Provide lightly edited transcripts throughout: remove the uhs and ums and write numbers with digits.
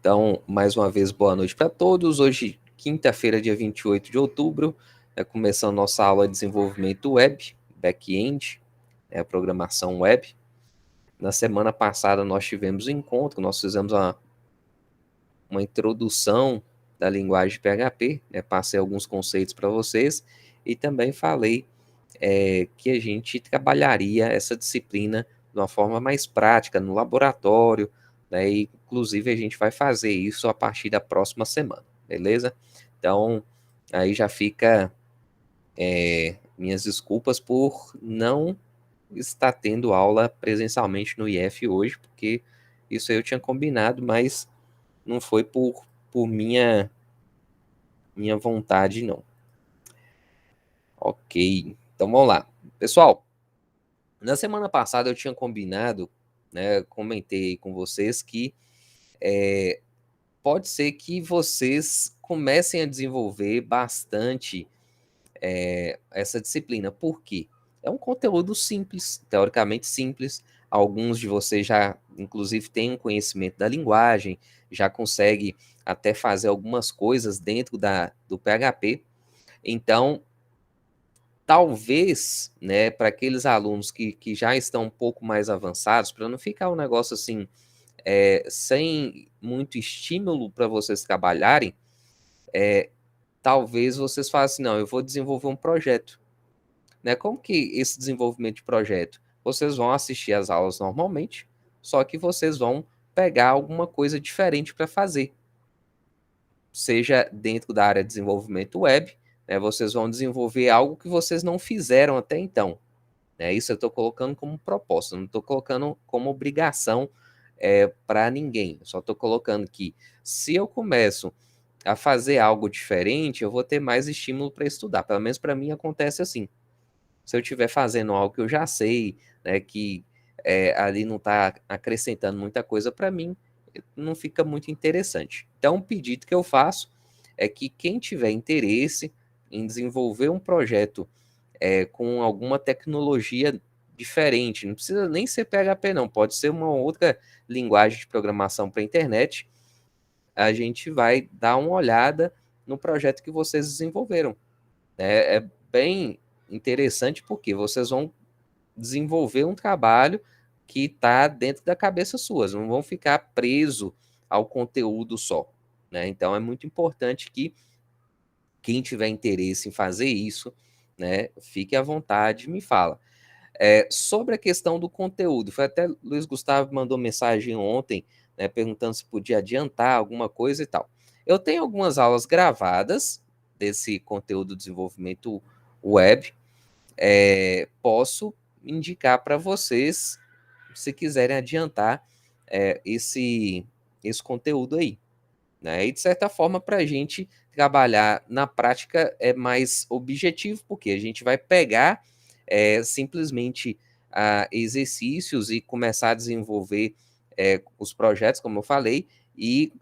Então, mais uma vez, boa noite para todos. Hoje, quinta-feira, dia 28 de outubro, começando nossa aula de desenvolvimento web, back-end, programação web. Na semana passada, nós tivemos um encontro, nós fizemos uma introdução da linguagem PHP, passei alguns conceitos para vocês e também falei que a gente trabalharia essa disciplina de uma forma mais prática, no laboratório, né? E, inclusive, a gente vai fazer isso a partir da próxima semana, beleza? Então, aí já fica minhas desculpas por não estar tendo aula presencialmente no IF hoje, porque isso aí eu tinha combinado, mas não foi por minha vontade, não. Ok, então vamos lá. Pessoal, na semana passada eu tinha combinado, comentei com vocês que pode ser que vocês comecem a desenvolver bastante essa disciplina. Por quê? É um conteúdo simples, teoricamente simples. Alguns de vocês já, inclusive, têm um conhecimento da linguagem, já conseguem até fazer algumas coisas dentro do PHP. Então, talvez, para aqueles alunos que já estão um pouco mais avançados, para não ficar um negócio assim, sem muito estímulo para vocês trabalharem, talvez vocês façam assim, não, eu vou desenvolver um projeto. Como que esse desenvolvimento de projeto? Vocês vão assistir as aulas normalmente, só que vocês vão pegar alguma coisa diferente para fazer. Seja dentro da área de desenvolvimento web, vocês vão desenvolver algo que vocês não fizeram até então. Isso eu estou colocando como proposta, não estou colocando como obrigação para ninguém. Eu só estou colocando que se eu começo a fazer algo diferente, eu vou ter mais estímulo para estudar. Pelo menos para mim acontece assim. Se eu estiver fazendo algo que eu já sei, que ali não está acrescentando muita coisa para mim, não fica muito interessante. Então, o pedido que eu faço é que quem tiver interesse em desenvolver um projeto com alguma tecnologia diferente, não precisa nem ser PHP não, pode ser uma outra linguagem de programação para a internet, a gente vai dar uma olhada no projeto que vocês desenvolveram. É bem interessante porque vocês vão desenvolver um trabalho que está dentro da cabeça sua, não vão ficar preso ao conteúdo só. Então, é muito importante que quem tiver interesse em fazer isso, fique à vontade, me fala. Sobre a questão do conteúdo, foi até Luiz Gustavo mandou mensagem ontem, perguntando se podia adiantar alguma coisa e tal. Eu tenho algumas aulas gravadas desse conteúdo de desenvolvimento web, posso indicar para vocês, se quiserem adiantar esse conteúdo aí. E de certa forma, para a gente trabalhar na prática é mais objetivo, porque a gente vai pegar simplesmente exercícios e começar a desenvolver os projetos, como eu falei, e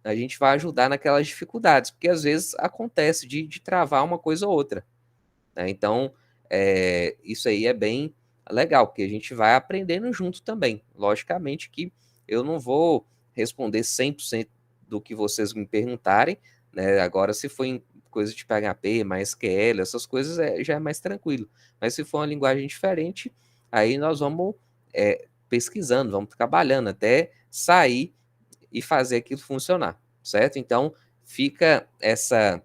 a gente vai ajudar naquelas dificuldades, porque às vezes acontece de travar uma coisa ou outra. Então, isso aí é bem legal, porque a gente vai aprendendo junto também. Logicamente que eu não vou responder 100% do que vocês me perguntarem, agora, se for em coisa de PHP, MySQL, essas coisas já é mais tranquilo. Mas se for uma linguagem diferente, aí nós vamos pesquisando, vamos trabalhando até sair e fazer aquilo funcionar, certo? Então, fica essa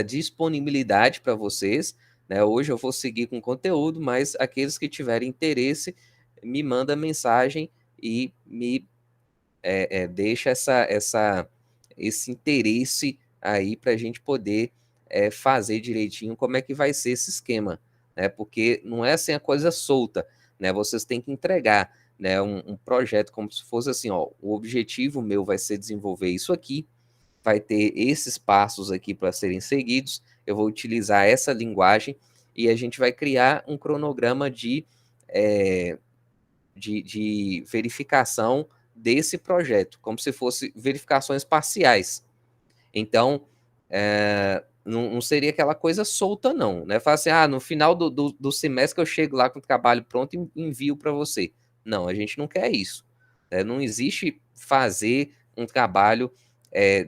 disponibilidade para vocês. Hoje eu vou seguir com conteúdo, mas aqueles que tiverem interesse, me manda mensagem e me deixa esse interesse aí para a gente poder fazer direitinho como é que vai ser esse esquema, porque não é assim a coisa solta, vocês têm que entregar um projeto como se fosse assim, ó, o objetivo meu vai ser desenvolver isso aqui, vai ter esses passos aqui para serem seguidos, eu vou utilizar essa linguagem e a gente vai criar um cronograma de verificação desse projeto, como se fosse verificações parciais. Então, não seria aquela coisa solta, não. Fala assim, no final do semestre que eu chego lá com o trabalho pronto e envio para você. Não, a gente não quer isso. Não existe fazer um trabalho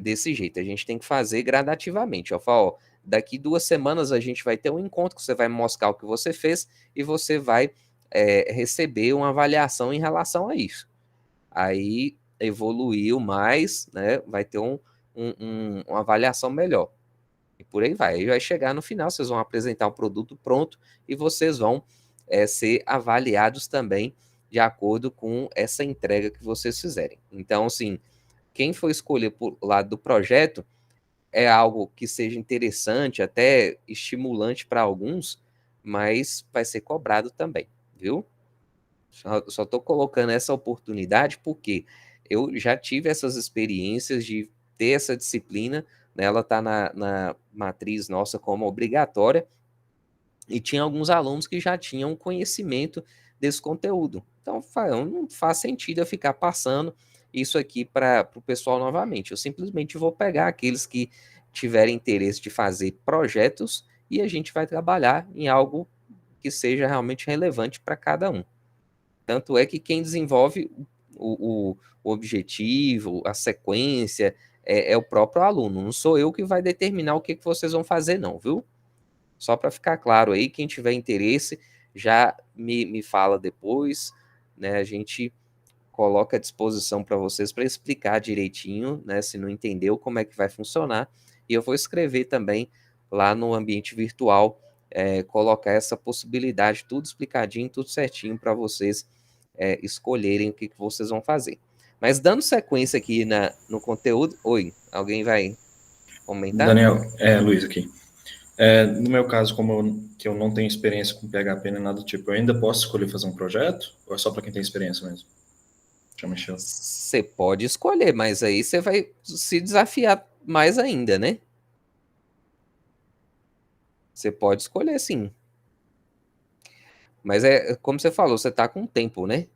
desse jeito. A gente tem que fazer gradativamente. Eu falo, ó, daqui 2 semanas a gente vai ter um encontro que você vai mostrar o que você fez e você vai receber uma avaliação em relação a isso. Aí evoluiu mais, né? Vai ter uma avaliação melhor. E por aí vai. Aí vai chegar no final, vocês vão apresentar o produto pronto e vocês vão ser avaliados também de acordo com essa entrega que vocês fizerem. Então, assim, quem for escolher por lado do projeto é algo que seja interessante, até estimulante para alguns, mas vai ser cobrado também, viu? Só estou colocando essa oportunidade porque eu já tive essas experiências de ter essa disciplina, né, ela está na matriz nossa como obrigatória, e tinha alguns alunos que já tinham conhecimento desse conteúdo. Então, não faz sentido eu ficar passando isso aqui para o pessoal novamente. Eu simplesmente vou pegar aqueles que tiverem interesse de fazer projetos e a gente vai trabalhar em algo que seja realmente relevante para cada um. Tanto é que quem desenvolve o objetivo, a sequência, é o próprio aluno. Não sou eu que vai determinar o que vocês vão fazer, não, viu? Só para ficar claro aí, quem tiver interesse, já me fala depois, né? A gente coloca à disposição para vocês para explicar direitinho, né? Se não entendeu como é que vai funcionar. E eu vou escrever também lá no ambiente virtual, colocar essa possibilidade, tudo explicadinho, tudo certinho para vocês escolherem o que vocês vão fazer. Mas dando sequência aqui no conteúdo. Oi, alguém vai comentar? Daniel, Luiz aqui. No meu caso, que eu não tenho experiência com PHP nem nada do tipo, eu ainda posso escolher fazer um projeto? Ou é só para quem tem experiência mesmo? Já mexeu? Você pode escolher, mas aí você vai se desafiar mais ainda, né? Você pode escolher sim. Mas como você falou, você tá com tempo, né?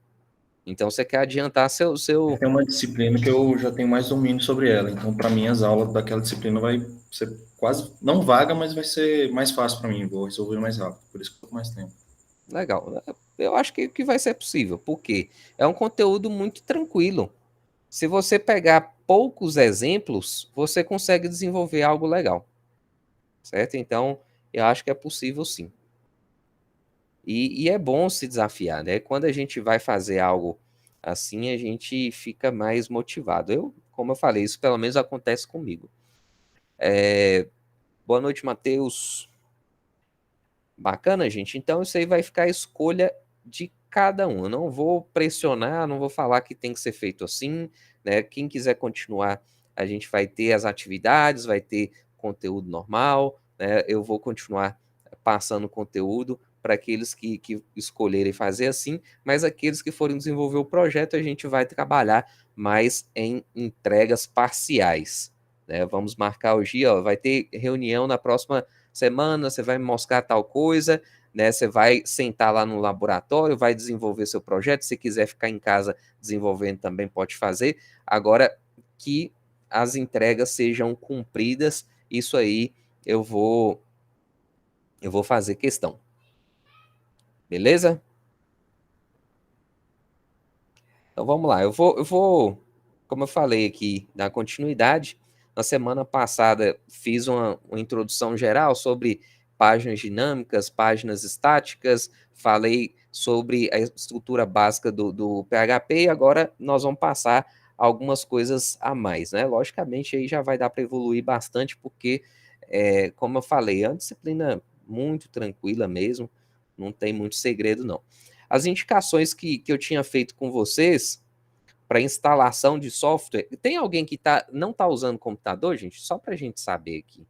Então você quer adiantar seu... Tem uma disciplina que eu já tenho mais domínio sobre ela, então para mim as aulas daquela disciplina vai ser quase, não vaga, mas vai ser mais fácil para mim, vou resolver mais rápido, por isso que eu tô com mais tempo. Legal. Eu acho que vai ser possível, porque é um conteúdo muito tranquilo. Se você pegar poucos exemplos, você consegue desenvolver algo legal, certo? Então, eu acho que é possível sim. E é bom se desafiar, né? Quando a gente vai fazer algo assim, a gente fica mais motivado. Como eu falei, isso pelo menos acontece comigo. Boa noite, Matheus. Bacana, gente. Então, isso aí vai ficar a escolha de cada um. Eu não vou pressionar, não vou falar que tem que ser feito assim, né? Quem quiser continuar, a gente vai ter as atividades, vai ter conteúdo normal, né? Eu vou continuar passando conteúdo para aqueles que escolherem fazer assim, mas aqueles que forem desenvolver o projeto, a gente vai trabalhar mais em entregas parciais, né? Vamos marcar o dia, ó, vai ter reunião na próxima semana, você vai me mostrar tal coisa, né? Você vai sentar lá no laboratório, vai desenvolver seu projeto. Se quiser ficar em casa desenvolvendo também pode fazer. Agora que as entregas sejam cumpridas, isso aí eu vou fazer questão. Beleza? Então vamos lá. Como eu falei aqui, dar continuidade. Na semana passada fiz uma introdução geral sobre páginas dinâmicas, páginas estáticas, falei sobre a estrutura básica do PHP e agora nós vamos passar algumas coisas a mais, né? Logicamente aí já vai dar para evoluir bastante, porque, como eu falei, é uma disciplina muito tranquila mesmo, não tem muito segredo não. As indicações que eu tinha feito com vocês para instalação de software, tem alguém que não está usando computador, gente? Só para a gente saber aqui.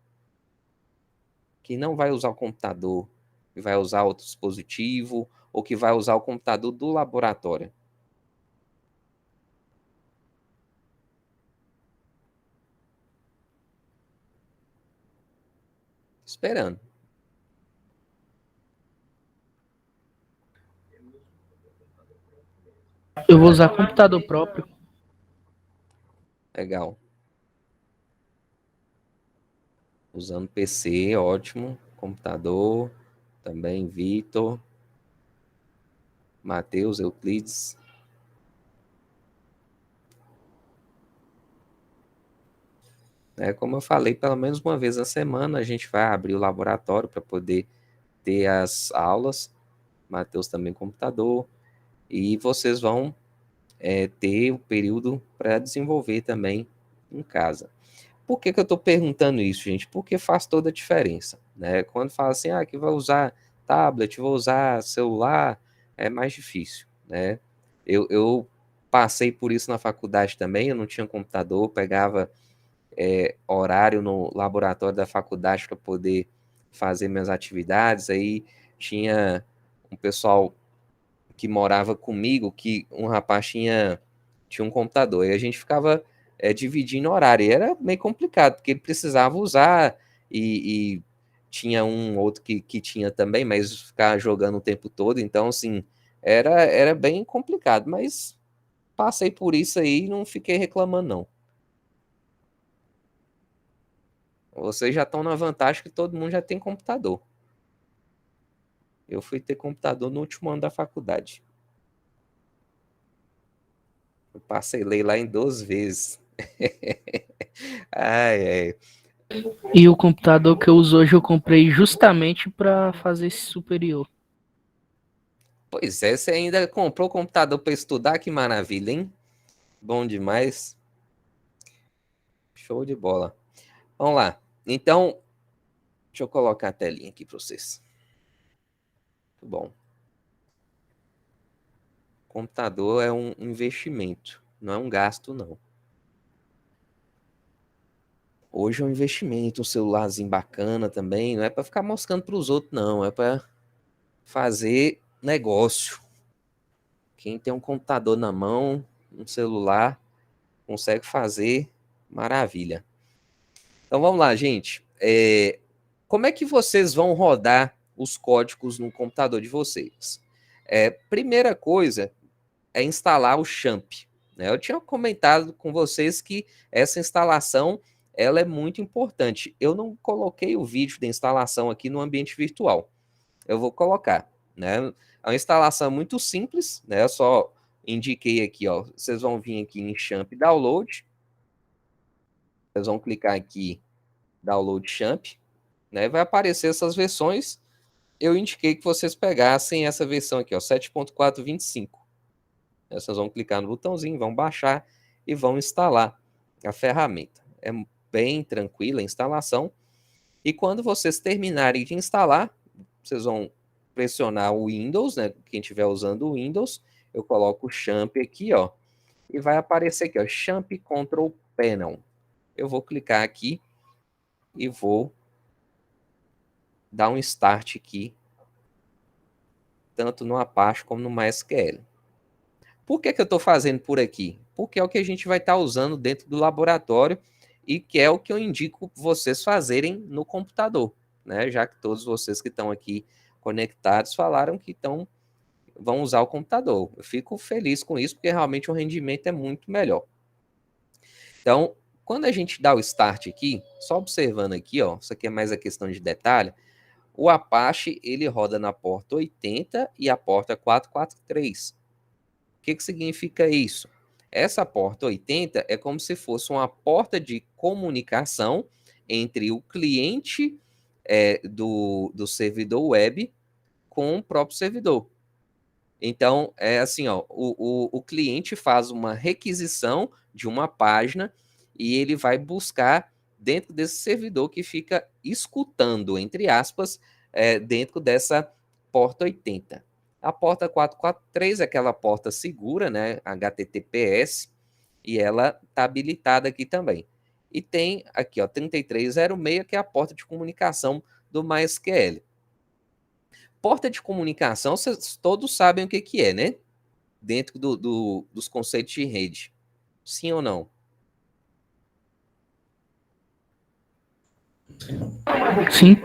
Que não vai usar o computador, que vai usar outro dispositivo, ou que vai usar o computador do laboratório. Esperando. Eu vou usar computador próprio. Legal. Usando PC, ótimo. Computador, também Vitor. Matheus, Euclides. né? Como eu falei, pelo menos uma vez na semana a gente vai abrir o laboratório para poder ter as aulas. Matheus também computador. E vocês vão ter o período para desenvolver também em casa. Por que eu estou perguntando isso, gente? Porque faz toda a diferença, né? Quando fala assim, que vai usar tablet, vou usar celular, é mais difícil, né? Eu passei por isso na faculdade também, eu não tinha computador, pegava horário no laboratório da faculdade para poder fazer minhas atividades, aí tinha um pessoal que morava comigo, que um rapaz tinha um computador, e a gente ficava dividindo horário, e era meio complicado, porque ele precisava usar, e tinha um outro que tinha também, mas ficar jogando o tempo todo, então, assim, era bem complicado, mas passei por isso aí e não fiquei reclamando, não. Vocês já estão na vantagem que todo mundo já tem computador. Eu fui ter computador no último ano da faculdade. Eu parcelei lá em 12 vezes. Ai, ai. E o computador que eu uso hoje eu comprei justamente para fazer esse superior. Pois é, você ainda comprou computador para estudar? Que maravilha, hein? Bom demais. Show de bola. Vamos lá. Então, deixa eu colocar a telinha aqui para vocês. Muito bom. Computador é um investimento, não é um gasto, não. Hoje é um investimento, um celularzinho bacana também, não é para ficar moscando para os outros, não, é para fazer negócio. Quem tem um computador na mão, um celular, consegue fazer maravilha. Então vamos lá, gente. Como é que vocês vão rodar os códigos no computador de vocês? Primeira coisa é instalar o XAMPP, né? Eu tinha comentado com vocês que essa instalação ela é muito importante. Eu não coloquei o vídeo da instalação aqui no ambiente virtual. Eu vou colocar, né? É uma instalação muito simples, né? Eu só indiquei aqui, ó. Vocês vão vir aqui em XAMPP Download. Vocês vão clicar aqui Download XAMPP, né? Vai aparecer essas versões. Eu indiquei que vocês pegassem essa versão aqui, ó, 7.4.25. Vocês vão clicar no botãozinho, vão baixar e vão instalar a ferramenta. É bem tranquila a instalação. E quando vocês terminarem de instalar, vocês vão pressionar o Windows, né? Quem estiver usando o Windows, eu coloco o XAMPP aqui, ó, e vai aparecer aqui, ó, XAMPP Control Panel. Eu vou clicar aqui e vou dar um start aqui, tanto no Apache como no MySQL. Por que eu estou fazendo por aqui? Porque é o que a gente vai estar usando dentro do laboratório e que é o que eu indico vocês fazerem no computador, né? Já que todos vocês que estão aqui conectados falaram que vão usar o computador. Eu fico feliz com isso, porque realmente o rendimento é muito melhor. Então, quando a gente dá o start aqui, só observando aqui, ó, isso aqui é mais a questão de detalhe, o Apache, ele roda na porta 80 e a porta 443. O que significa isso? Essa porta 80 é como se fosse uma porta de comunicação entre o cliente do servidor web com o próprio servidor. Então, é assim, ó, o cliente faz uma requisição de uma página e ele vai buscar dentro desse servidor que fica escutando, entre aspas, dentro dessa porta 80. A porta 443 é aquela porta segura, né, HTTPS, e ela está habilitada aqui também. E tem aqui, ó, 3306, que é a porta de comunicação do MySQL. Porta de comunicação, vocês todos sabem o que é, né? Dentro dos conceitos de rede. Sim ou não? Sim.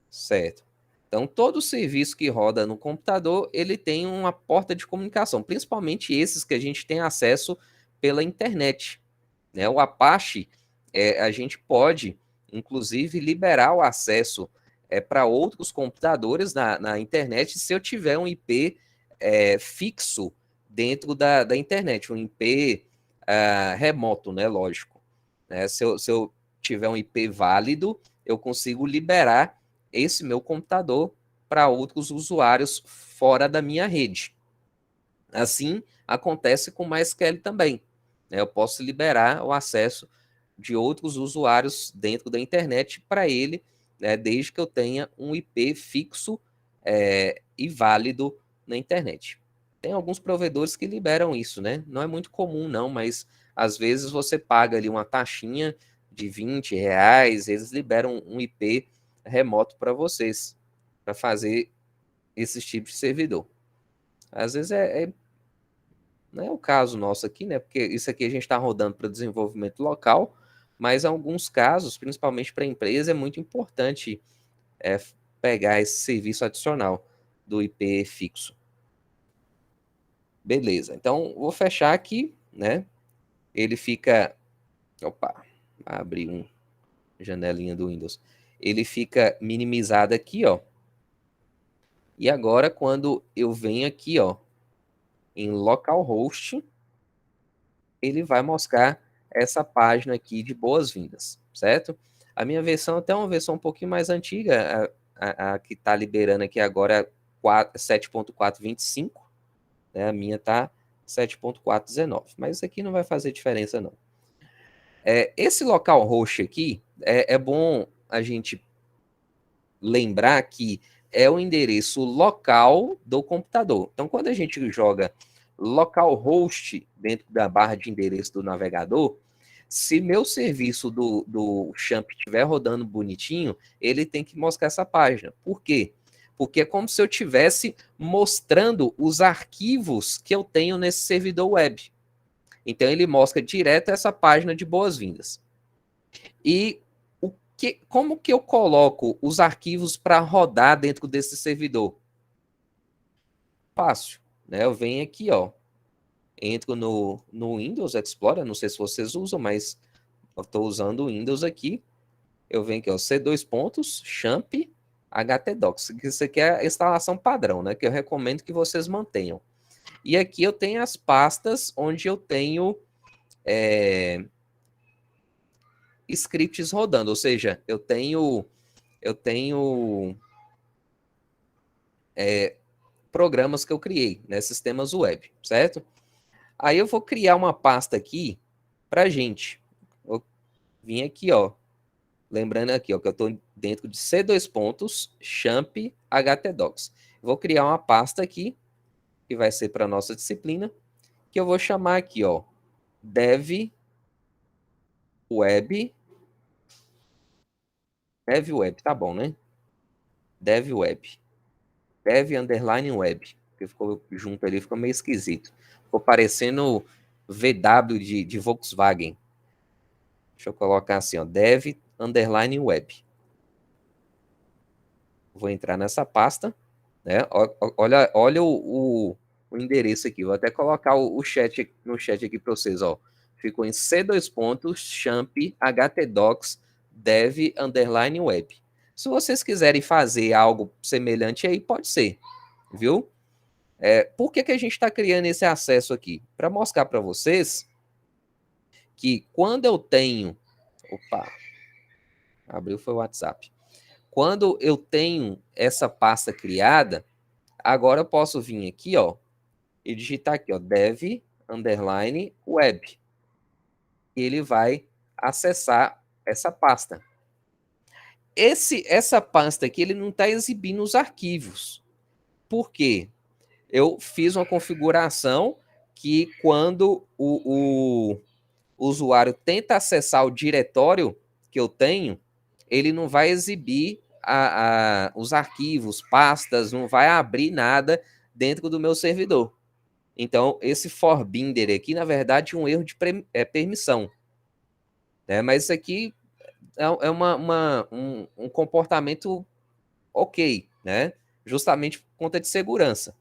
Certo. Então, todo serviço que roda no computador, ele tem uma porta de comunicação, principalmente esses que a gente tem acesso pela internet, né? O Apache, a gente pode, inclusive, liberar o acesso para outros computadores na internet se eu tiver um IP fixo dentro da internet, um IP remoto, né? Lógico. né? Se eu tiver um IP válido, eu consigo liberar esse meu computador para outros usuários fora da minha rede. Assim, acontece com o MySQL também, né? Eu posso liberar o acesso de outros usuários dentro da internet para ele, né, desde que eu tenha um IP fixo e válido na internet. Tem alguns provedores que liberam isso, né? Não é muito comum, não, mas às vezes você paga ali uma taxinha de R$ 20, eles liberam um IP remoto para vocês, para fazer esses tipos de servidor. Às vezes não é o caso nosso aqui, né? Porque isso aqui a gente está rodando para desenvolvimento local, mas em alguns casos, principalmente para a empresa, é muito importante pegar esse serviço adicional do IP fixo. Beleza, então vou fechar aqui, né? Ele fica. Opa, abri uma janelinha do Windows. Ele fica minimizado aqui, ó. E agora, quando eu venho aqui, ó, em localhost, ele vai mostrar essa página aqui de boas-vindas, certo? A minha versão até uma versão um pouquinho mais antiga, a que está liberando aqui agora é 7.425, né? A minha tá 7.419, mas isso aqui não vai fazer diferença não. Esse localhost aqui, é bom a gente lembrar que é o endereço local do computador. Então, quando a gente joga localhost dentro da barra de endereço do navegador, se meu serviço do Champ estiver rodando bonitinho, ele tem que mostrar essa página. Por quê? Porque é como se eu estivesse mostrando os arquivos que eu tenho nesse servidor web. Então, ele mostra direto essa página de boas-vindas. E como que eu coloco os arquivos para rodar dentro desse servidor? Fácil, né? Eu venho aqui, ó, entro no Windows Explorer, não sei se vocês usam, mas eu estou usando o Windows aqui. Eu venho aqui, ó, C2 pontos, champ, htdocs. Isso aqui é a instalação padrão, né? Que eu recomendo que vocês mantenham. E aqui eu tenho as pastas onde eu tenho scripts rodando, ou seja, eu tenho programas que eu criei, né, sistemas web, certo? Aí eu vou criar uma pasta aqui pra gente. Vou vir aqui, ó, lembrando aqui, ó, que eu estou dentro de C2 pontos, champ, htdocs. Vou criar uma pasta aqui, que vai ser para nossa disciplina, que eu vou chamar aqui, ó, dev web, tá bom, né? Dev web, dev underline web, porque ficou junto ali, ficou meio esquisito. Ficou parecendo VW de Volkswagen. Deixa eu colocar assim, ó, dev underline web. Vou entrar nessa pasta, né? Olha o endereço aqui. Vou até colocar o chat no chat aqui para vocês, ó. Ficou em C2 pontos, champ, htdocs, dev underline web. Se vocês quiserem fazer algo semelhante aí, pode ser, viu? Por que a gente está criando esse acesso aqui? Para mostrar para vocês que quando eu tenho... Opa, abriu foi o WhatsApp. Quando eu tenho essa pasta criada, agora eu posso vir aqui, ó, e digitar aqui, ó, dev underline web. E ele vai acessar essa pasta. Essa pasta aqui, ele não está exibindo os arquivos. Por quê? Eu fiz uma configuração que quando o usuário tenta acessar o diretório que eu tenho, ele não vai exibir os arquivos, pastas, não vai abrir nada dentro do meu servidor. Então, esse for binder aqui, na verdade, é um erro de permissão. Né? Mas isso aqui é um comportamento ok, né? Justamente por conta de segurança.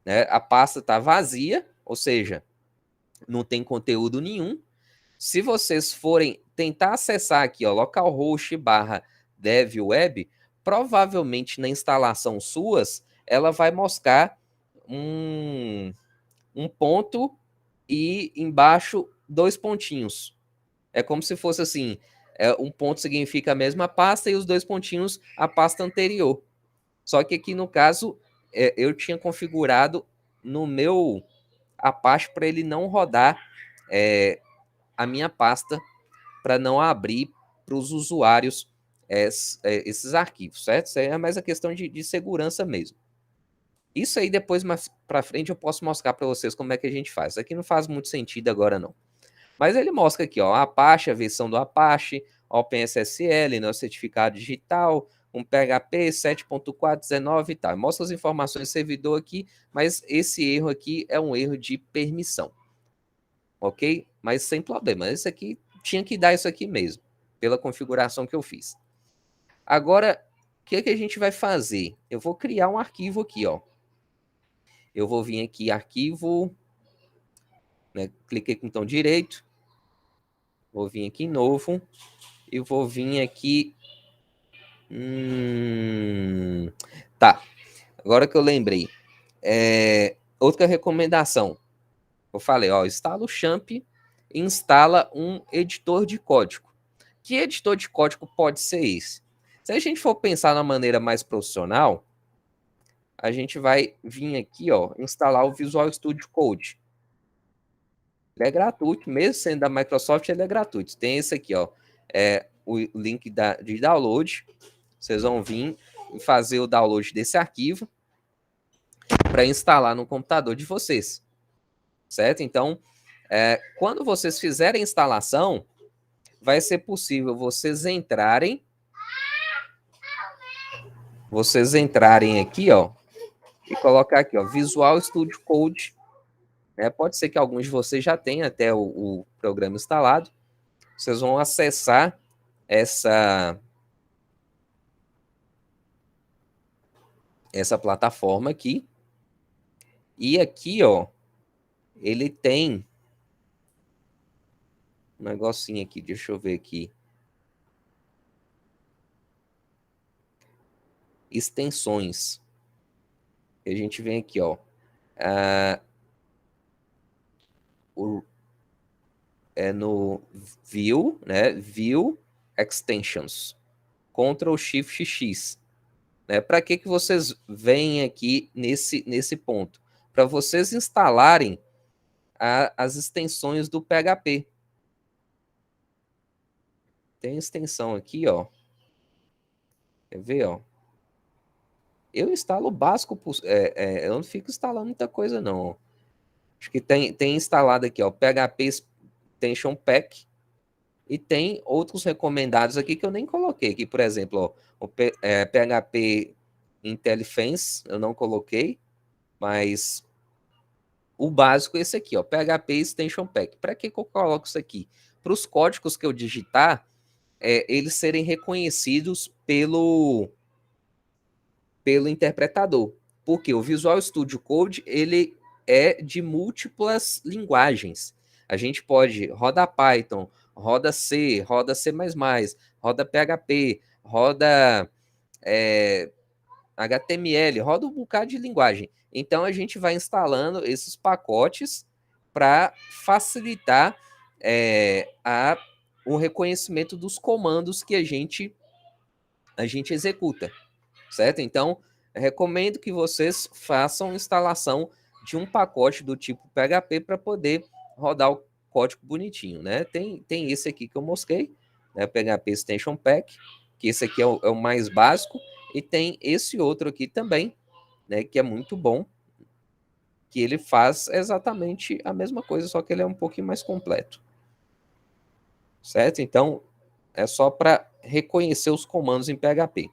Né? A pasta está vazia, ou seja, não tem conteúdo nenhum. Se vocês forem tentar acessar aqui, ó, localhost /dev web, provavelmente na instalação suas, ela vai mostrar um ponto e embaixo 2 pontinhos. É como se fosse assim, um ponto significa a mesma pasta e os 2 pontinhos a pasta anterior. Só que aqui no caso, eu tinha configurado no meu Apache para ele não rodar a minha pasta, para não abrir para os usuários esses arquivos, certo? Isso aí é mais a questão de segurança mesmo. Isso aí depois, mais para frente, eu posso mostrar para vocês como é que a gente faz. Isso aqui não faz muito sentido agora, não. Mas ele mostra aqui, ó, Apache, a versão do Apache, OpenSSL, né, o certificado digital, um PHP 7.4.19 e tal. Mostra as informações do servidor aqui, mas esse erro aqui é um erro de permissão. Ok? Mas sem problema. Esse aqui tinha que dar isso aqui mesmo, pela configuração que eu fiz. Agora, o que a gente vai fazer? Eu vou criar um arquivo aqui, ó. Eu vou vir aqui, arquivo, né, cliquei com o botão direito, vou vir aqui em novo, e vou vir aqui... Tá, agora que eu lembrei. Outra recomendação. Eu falei, ó, instala o Champ e instala um editor de código. Que editor de código pode ser esse? Se a gente for pensar na maneira mais profissional, a gente vai vir aqui, ó, instalar o Visual Studio Code. Ele é gratuito, mesmo sendo da Microsoft, ele é gratuito. Tem esse aqui, ó, o link de download. Vocês vão vir e fazer o download desse arquivo para instalar no computador de vocês, certo? Então, quando vocês fizerem a instalação, vai ser possível vocês entrarem aqui, ó, e colocar aqui, ó, Visual Studio Code. Pode ser que alguns de vocês já tenham até o programa instalado. Vocês vão acessar essa plataforma aqui. E aqui, ó, ele tem um negocinho aqui, deixa eu ver aqui. Extensões. A gente vem aqui, ó. No View, né? View Extensions. Ctrl Shift X. Né? Para que vocês vêm aqui nesse ponto? Para vocês instalarem as extensões do PHP. Tem extensão aqui, ó. Quer ver, ó? Eu instalo o básico, eu não fico instalando muita coisa, não. Acho que tem instalado aqui, ó, PHP Extension Pack, e tem outros recomendados aqui que eu nem coloquei. Aqui, por exemplo, ó, o PHP IntelliFence, eu não coloquei, mas o básico é esse aqui, ó, PHP Extension Pack. Para que eu coloco isso aqui? Para os códigos que eu digitar, eles serem reconhecidos pelo interpretador. Porque o Visual Studio Code, ele é de múltiplas linguagens. A gente pode roda Python, roda C, roda C++, roda PHP, roda HTML, roda um bocado de linguagem. Então, a gente vai instalando esses pacotes para facilitar o reconhecimento dos comandos que a gente executa, certo? Então, recomendo que vocês façam instalação de um pacote do tipo PHP para poder rodar o código bonitinho, né? Tem esse aqui que eu mostrei, né? PHP Extension Pack, que esse aqui é o mais básico, e tem esse outro aqui também, né? Que é muito bom, que ele faz exatamente a mesma coisa, só que ele é um pouquinho mais completo, certo? Então, é só para reconhecer os comandos em PHP.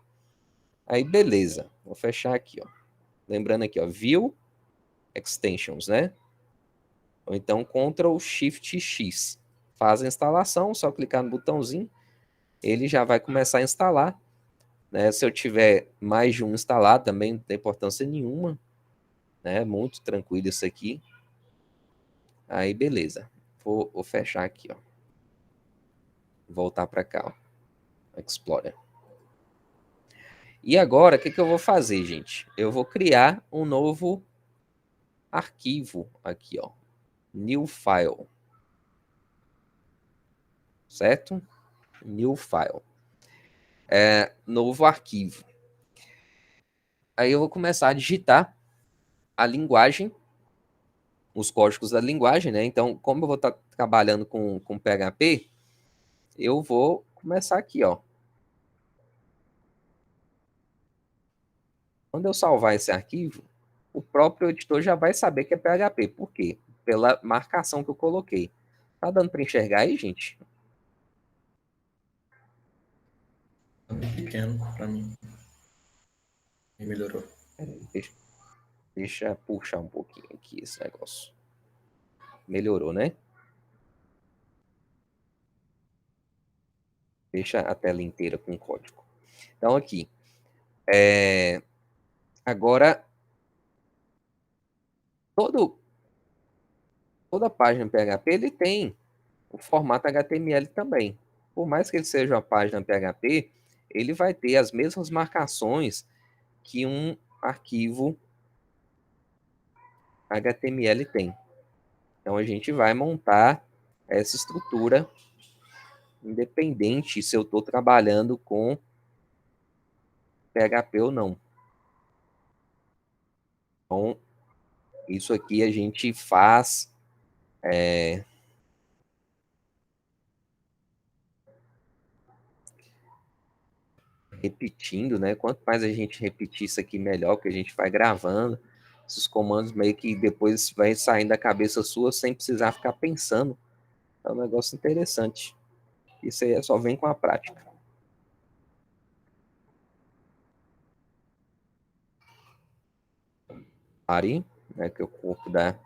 Aí, beleza. Vou fechar aqui, ó. Lembrando aqui, ó, View Extensions, né? Ou então Ctrl Shift X. Faz a instalação, só clicar no botãozinho, ele já vai começar a instalar, né? Se eu tiver mais de um instalado, também não tem importância nenhuma, né? Muito tranquilo isso aqui. Aí, beleza. Vou fechar aqui, ó. Voltar para cá, ó. Explorer. E agora, o que eu vou fazer, gente? Eu vou criar um novo arquivo aqui, ó. New File. certo? New file. Novo arquivo. Aí eu vou começar a digitar a linguagem, os códigos da linguagem, né? Então, como eu vou estar trabalhando com PHP, eu vou começar aqui, ó. Quando eu salvar esse arquivo, o próprio editor já vai saber que é PHP. Por quê? Pela marcação que eu coloquei. Tá dando para enxergar aí, gente? Tá bem pequeno para mim. E melhorou. Deixa eu puxar um pouquinho aqui esse negócio. Melhorou, né? Deixa a tela inteira com código. Então, aqui. Agora, toda página PHP, ele tem o formato HTML também. Por mais que ele seja uma página PHP, ele vai ter as mesmas marcações que um arquivo HTML tem. Então, a gente vai montar essa estrutura independente se eu estou trabalhando com PHP ou não. Então, isso aqui a gente faz repetindo, né? Quanto mais a gente repetir isso aqui, melhor, que a gente vai gravando. Esses comandos meio que depois vai saindo da cabeça sua sem precisar ficar pensando. É um negócio interessante. Isso aí só vem com a prática. Pare, né? Que é o corpo da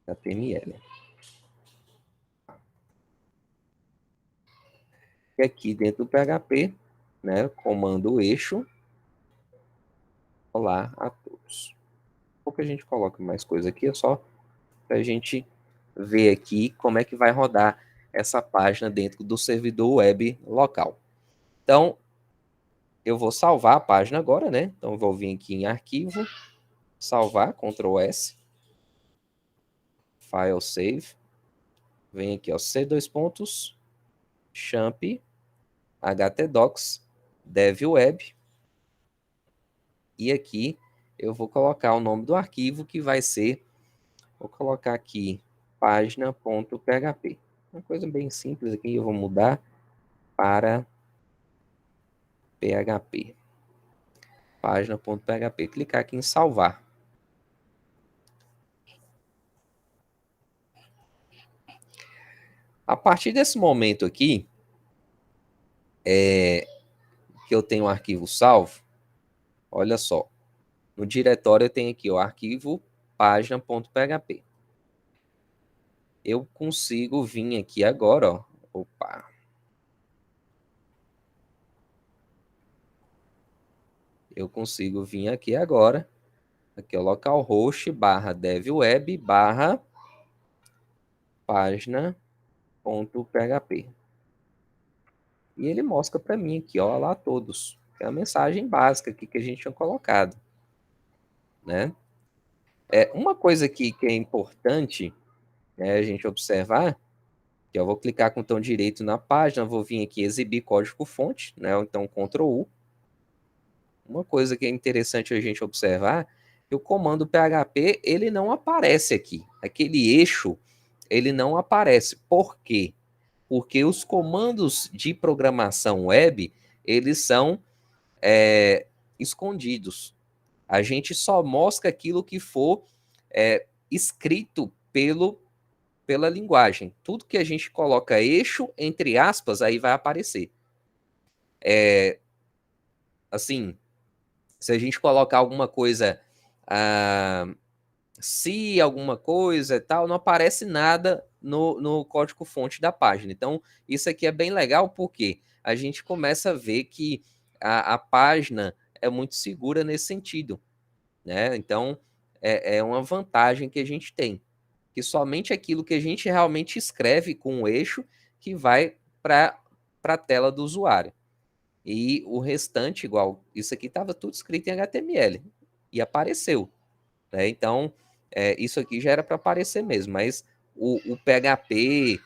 HTML. E aqui dentro do PHP, né? Comando eixo. Olá a todos. Pouco a gente coloca mais coisa aqui, é só para a gente ver aqui como é que vai rodar essa página dentro do servidor web local. Então, eu vou salvar a página agora, né? Então, eu vou vir aqui em arquivo, salvar, Ctrl S, File Save, vem aqui, ó, C2 champ, htdocs, dev web, e aqui eu vou colocar o nome do arquivo que vai ser, vou colocar aqui, página.php. Uma coisa bem simples aqui, eu vou mudar para PHP. Página.php. Clicar aqui em salvar. A partir desse momento aqui, que eu tenho um arquivo salvo, olha só. No diretório eu tenho aqui o arquivo página.php. Eu consigo vir aqui agora, ó. Opa. Eu consigo vir aqui agora. Aqui é o localhost /devweb /página.php. E ele mostra para mim aqui, ó, lá todos. É a mensagem básica aqui que a gente tinha colocado, né? Uma coisa aqui que é importante a gente observar, que eu vou clicar com o botão direito na página, vou vir aqui exibir código-fonte, né? Ou então Ctrl U. Uma coisa que é interessante a gente observar, que o comando PHP, ele não aparece aqui. Aquele eixo, ele não aparece. Por quê? Porque os comandos de programação web, eles são escondidos. A gente só mostra aquilo que for escrito pela linguagem. Tudo que a gente coloca eixo, entre aspas, aí vai aparecer. Assim, se a gente colocar alguma coisa, se alguma coisa e tal, não aparece nada no código-fonte da página. Então, isso aqui é bem legal, porque a gente começa a ver que a página é muito segura nesse sentido, né? Então, é uma vantagem que a gente tem, que somente aquilo que a gente realmente escreve com o eixo que vai para a tela do usuário. E o restante, igual, isso aqui estava tudo escrito em HTML e apareceu. né? Então, isso aqui já era para aparecer mesmo, mas o PHP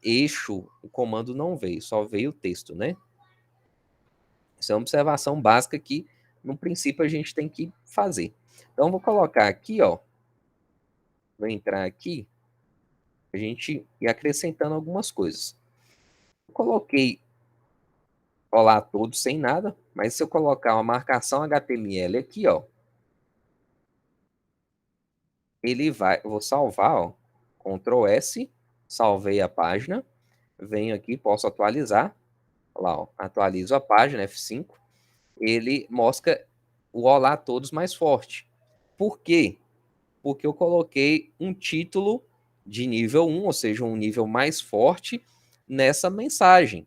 eixo, o comando não veio, só veio o texto, né? Isso é uma observação básica que, no princípio, a gente tem que fazer. Então, vou colocar aqui, ó. Vou entrar aqui, a gente ir acrescentando algumas coisas. Eu coloquei olá a todos sem nada, mas se eu colocar uma marcação HTML aqui, ó, ele vai, eu vou salvar, ó, Ctrl S, salvei a página, venho aqui, posso atualizar, olha lá, ó, atualizo a página, F5, ele mostra o olá a todos mais forte. Por quê? Porque eu coloquei um título de nível 1, ou seja, um nível mais forte nessa mensagem.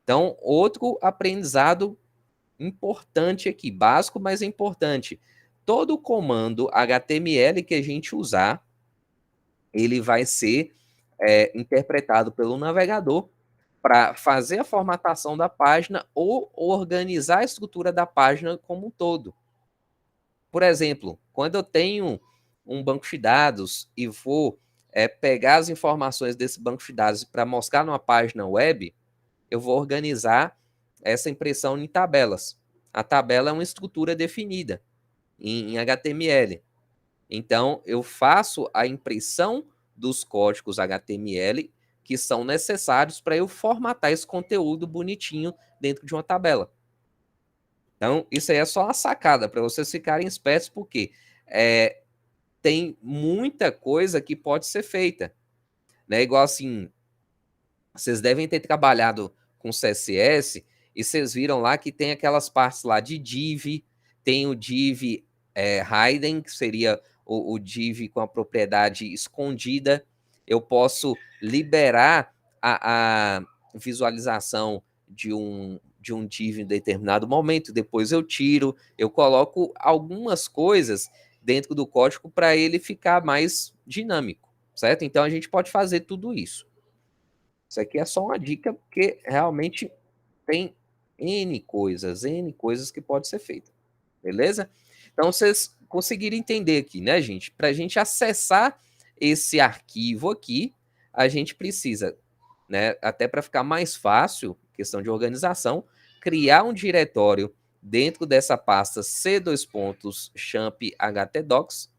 Então, outro aprendizado importante aqui, básico, mas importante. Todo comando HTML que a gente usar, ele vai ser interpretado pelo navegador para fazer a formatação da página ou organizar a estrutura da página como um todo. Por exemplo, quando eu tenho um banco de dados e vou pegar as informações desse banco de dados para mostrar numa página web, eu vou organizar essa impressão em tabelas. A tabela é uma estrutura definida em HTML. Então, eu faço a impressão dos códigos HTML que são necessários para eu formatar esse conteúdo bonitinho dentro de uma tabela. Então, isso aí é só uma sacada para vocês ficarem espertos, porque tem muita coisa que pode ser feita. Né? Igual assim, vocês devem ter trabalhado com CSS e vocês viram lá que tem aquelas partes lá de div, tem o div hidden, que seria o div com a propriedade escondida. Eu posso liberar a visualização de um div em determinado momento, depois eu tiro, eu coloco algumas coisas dentro do código para ele ficar mais dinâmico, certo? Então a gente pode fazer tudo isso. Isso aqui é só uma dica, porque realmente tem N coisas que pode ser feita. Beleza? Então, vocês conseguiram entender aqui, né, gente? Para a gente acessar esse arquivo aqui, a gente precisa, né, até para ficar mais fácil, questão de organização, criar um diretório dentro dessa pasta c:\champ-htdocs.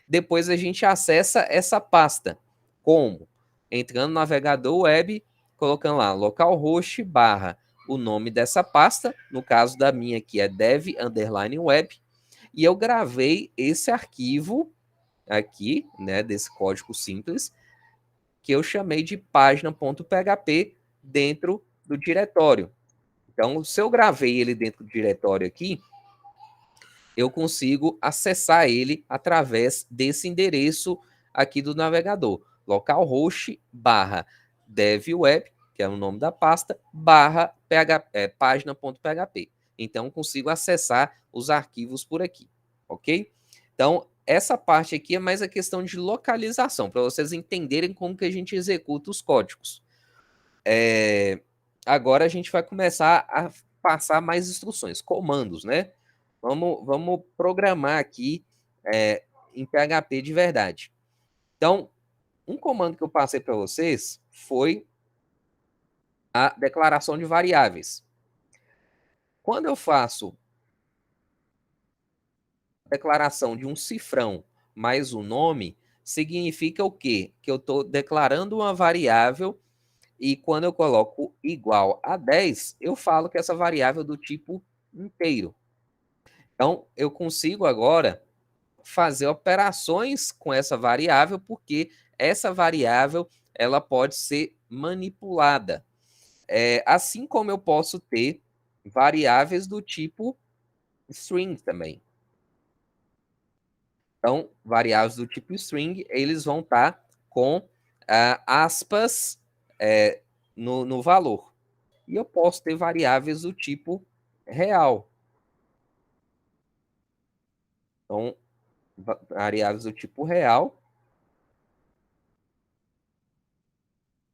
Depois a gente acessa essa pasta. Como? Entrando no navegador web, colocando lá localhost barra o nome dessa pasta, no caso da minha aqui é dev_web, e eu gravei esse arquivo aqui, né, desse código simples, que eu chamei de página.php dentro do diretório. Então, se eu gravei ele dentro do diretório aqui, eu consigo acessar ele através desse endereço aqui do navegador, localhost barra devweb, que é o nome da pasta, barra página.php. Então, consigo acessar os arquivos por aqui, ok? Então, essa parte aqui é mais a questão de localização, para vocês entenderem como que a gente executa os códigos. Agora a gente vai começar a passar mais instruções, comandos, né? Vamos programar aqui em PHP de verdade. Então, um comando que eu passei para vocês foi a declaração de variáveis. Quando eu faço a declaração de um cifrão mais o nome, significa o quê? Que eu estou declarando uma variável e quando eu coloco igual a 10, eu falo que essa variável é do tipo inteiro. Então, eu consigo agora fazer operações com essa variável, porque essa variável ela pode ser manipulada. Assim como eu posso ter variáveis do tipo string também. Então, variáveis do tipo string, eles vão estar com aspas no valor. E eu posso ter variáveis do tipo real. Então, variáveis do tipo real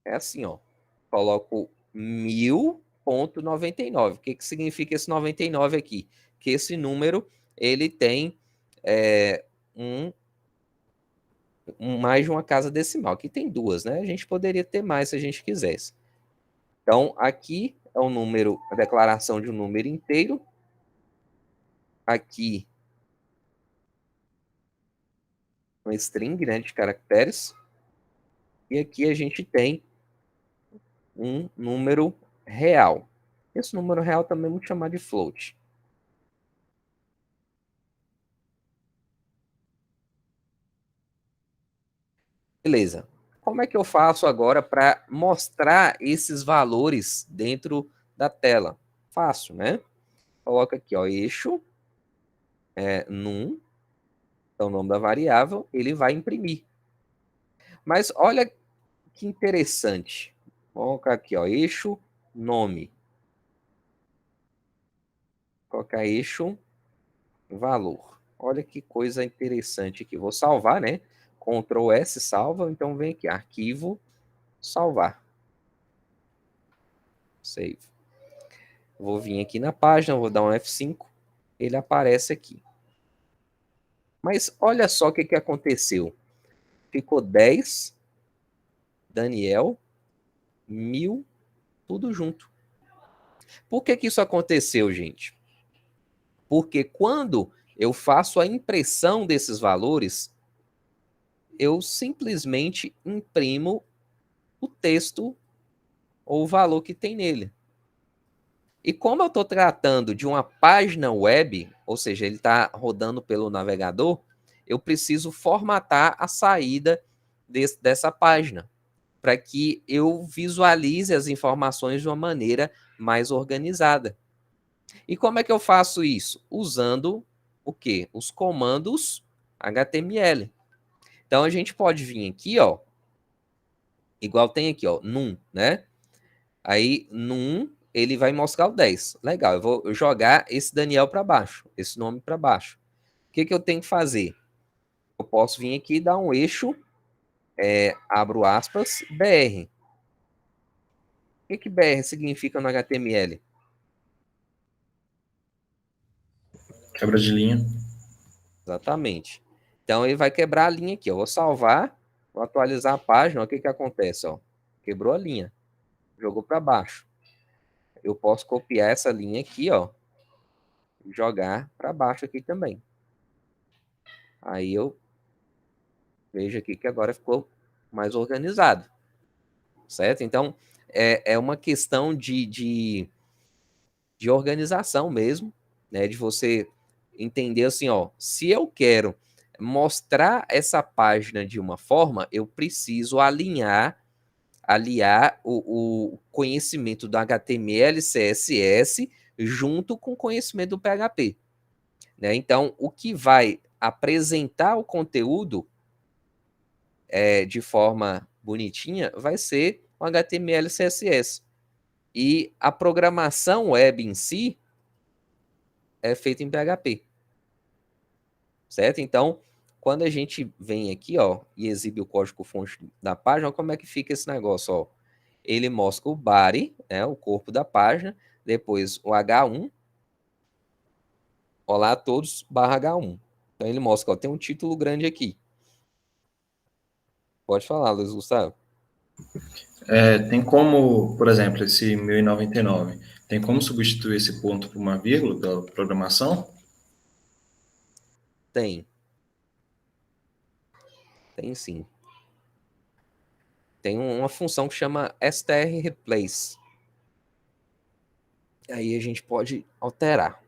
é assim, ó. Coloco 1000.99. O que significa esse 99 aqui? Que esse número ele tem mais de uma casa decimal. Aqui tem 2, né? A gente poderia ter mais se a gente quisesse. Então, aqui é o número, a declaração de um número inteiro. Aqui, uma string, né, de caracteres. E aqui a gente tem um número real. Esse número real também vamos chamar de float. Beleza. Como é que eu faço agora para mostrar esses valores dentro da tela? Fácil, né? Coloca aqui, ó, eixo, num, então o nome da variável, ele vai imprimir. Mas olha que interessante. Vou colocar aqui, ó, eixo, nome. Vou colocar eixo, valor. Olha que coisa interessante aqui. Vou salvar, né? Ctrl S salva, então vem aqui, arquivo, salvar. Save. Vou vir aqui na página, vou dar um F5, ele aparece aqui. Mas olha só o que aconteceu. Ficou 10, Daniel, 1000, tudo junto. Por que isso aconteceu, gente? Porque quando eu faço a impressão desses valores, eu simplesmente imprimo o texto ou o valor que tem nele. E como eu estou tratando de uma página web, ou seja, ele está rodando pelo navegador, eu preciso formatar a saída dessa página, para que eu visualize as informações de uma maneira mais organizada. E como é que eu faço isso? Usando o quê? Os comandos HTML. Então a gente pode vir aqui, ó, igual tem aqui, ó, num, né? Aí num ele vai mostrar o 10. Legal, eu vou jogar esse Daniel para baixo, esse nome para baixo. O que eu tenho que fazer? Eu posso vir aqui e dar um eixo, abro aspas, BR. O que BR significa no HTML? Quebra de linha. Exatamente. Então ele vai quebrar a linha aqui. Eu vou salvar, vou atualizar a página. O que acontece? Ó? Quebrou a linha, jogou para baixo. Eu posso copiar essa linha aqui, ó, e jogar para baixo aqui também. Aí eu vejo aqui que agora ficou mais organizado, certo? Então é uma questão de organização mesmo, né? De você entender assim, ó, se eu quero mostrar essa página de uma forma, eu preciso aliar o conhecimento do HTML, CSS, junto com o conhecimento do PHP. Né? Então, o que vai apresentar o conteúdo de forma bonitinha vai ser o HTML e CSS. E a programação web em si é feita em PHP. Certo? Então, quando a gente vem aqui, ó, e exibe o código-fonte da página, como é que fica esse negócio, ó? Ele mostra o body, né, o corpo da página, depois o H1, olá a todos, barra H1. Então ele mostra, ó, tem um título grande aqui. Pode falar, Luiz Gustavo. Tem como, por exemplo, esse 1099, tem como substituir esse ponto por uma vírgula pela programação? Tem. Tem sim. Tem uma função que chama strreplace. Aí a gente pode alterar.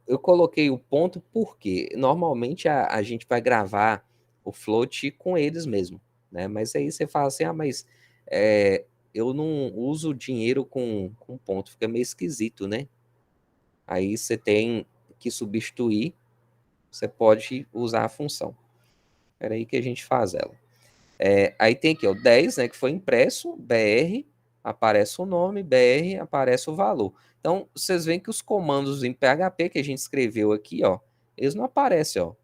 Eu coloquei o ponto porque normalmente a gente vai gravar o float com eles mesmo, né? Mas aí você fala assim, mas eu não uso dinheiro com ponto, fica meio esquisito, né? Aí você tem que substituir, você pode usar a função. Espera aí que a gente faz ela. Aí tem aqui, ó, 10, né, que foi impresso, BR, aparece o nome, BR, aparece o valor. Então, vocês veem que os comandos em PHP que a gente escreveu aqui, ó, eles não aparecem, ó.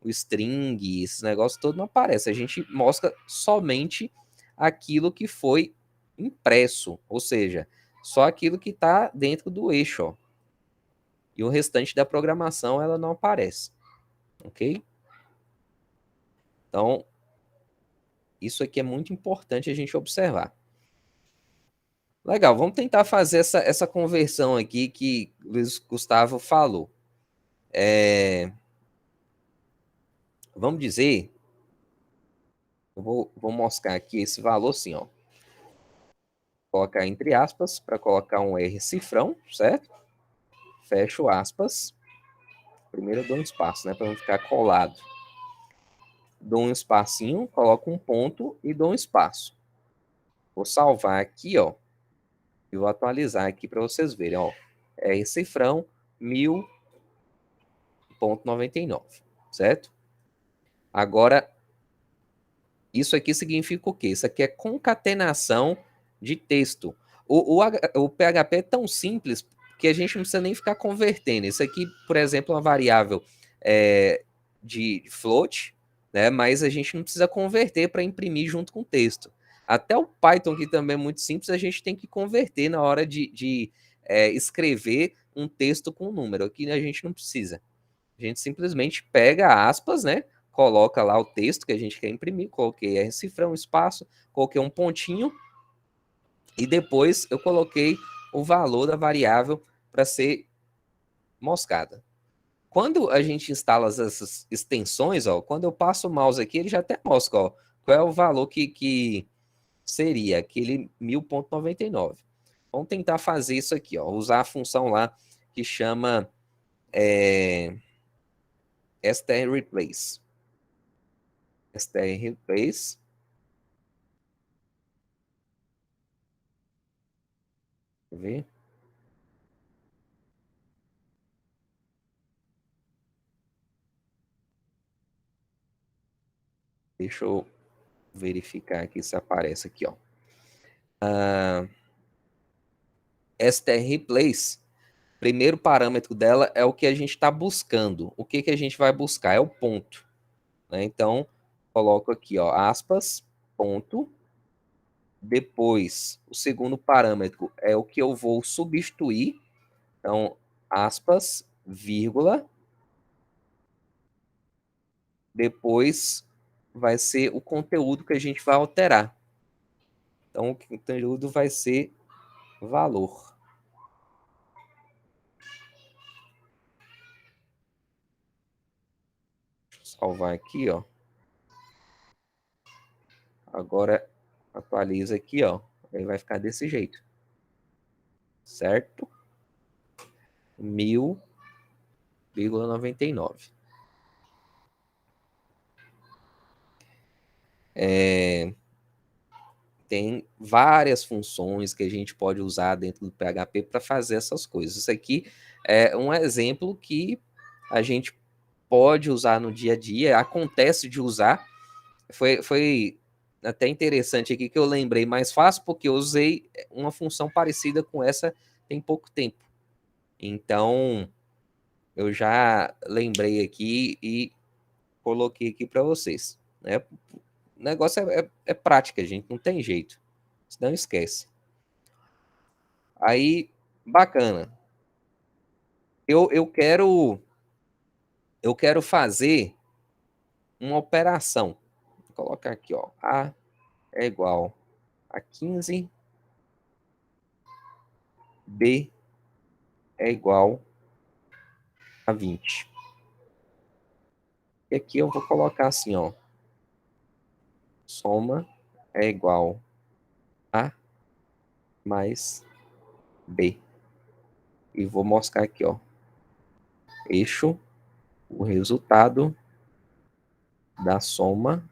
O string, esses negócios todos não aparecem. A gente mostra somente aquilo que foi impresso, ou seja, só aquilo que está dentro do eixo, ó. E o restante da programação, ela não aparece. Ok? Então, isso aqui é muito importante a gente observar. Legal, vamos tentar fazer essa conversão aqui que o Luiz Gustavo falou. Vamos dizer, eu vou mostrar aqui esse valor assim, ó. Colocar entre aspas, para colocar um R cifrão, certo? Fecho aspas. Primeiro eu dou um espaço, né, para não ficar colado. Dou um espacinho, coloco um ponto e dou um espaço. Vou salvar aqui, ó, e vou atualizar aqui para vocês verem, ó. R cifrão 1000.99, certo? Agora, isso aqui significa o quê? Isso aqui é concatenação de texto. O PHP é tão simples que a gente não precisa nem ficar convertendo. Isso aqui, por exemplo, é uma variável de float, né? Mas a gente não precisa converter para imprimir junto com o texto. Até o Python, que também é muito simples, a gente tem que converter na hora de escrever um texto com um número. Aqui a gente não precisa. A gente simplesmente pega aspas, né? Coloca lá o texto que a gente quer imprimir, coloquei R cifrão, espaço, coloquei um pontinho e depois eu coloquei o valor da variável para ser moscada. Quando a gente instala essas extensões, ó, quando eu passo o mouse aqui, ele já até mostra, ó, qual é o valor que seria aquele 1000.99. Vamos tentar fazer isso aqui, ó, usar a função lá que chama strreplace. strreplace. Deixa eu ver. Deixa eu verificar aqui se aparece aqui, ó. strreplace, primeiro parâmetro dela é o que a gente está buscando. O que a gente vai buscar? É o ponto. Né? Então, coloco aqui, ó, aspas, ponto. Depois, o segundo parâmetro é o que eu vou substituir. Então, aspas, vírgula. Depois vai ser o conteúdo que a gente vai alterar. Então, o conteúdo vai ser valor. Deixa eu salvar aqui, ó. Agora atualiza aqui, ó. Aí vai ficar desse jeito. Certo? 1000,99. Tem várias funções que a gente pode usar dentro do PHP para fazer essas coisas. Isso aqui é um exemplo que a gente pode usar no dia a dia, acontece de usar. Foi até interessante aqui que eu lembrei mais fácil, porque eu usei uma função parecida com essa tem pouco tempo. Então, eu já lembrei aqui e coloquei aqui para vocês. Né? O negócio é prática, gente, não tem jeito. Não esquece. Aí, bacana. Eu quero fazer uma operação. Vou colocar aqui, ó. A é igual a 15. B é igual a 20. E aqui eu vou colocar assim, ó. Soma é igual a mais B. E vou mostrar aqui, ó. Eixo, o resultado da soma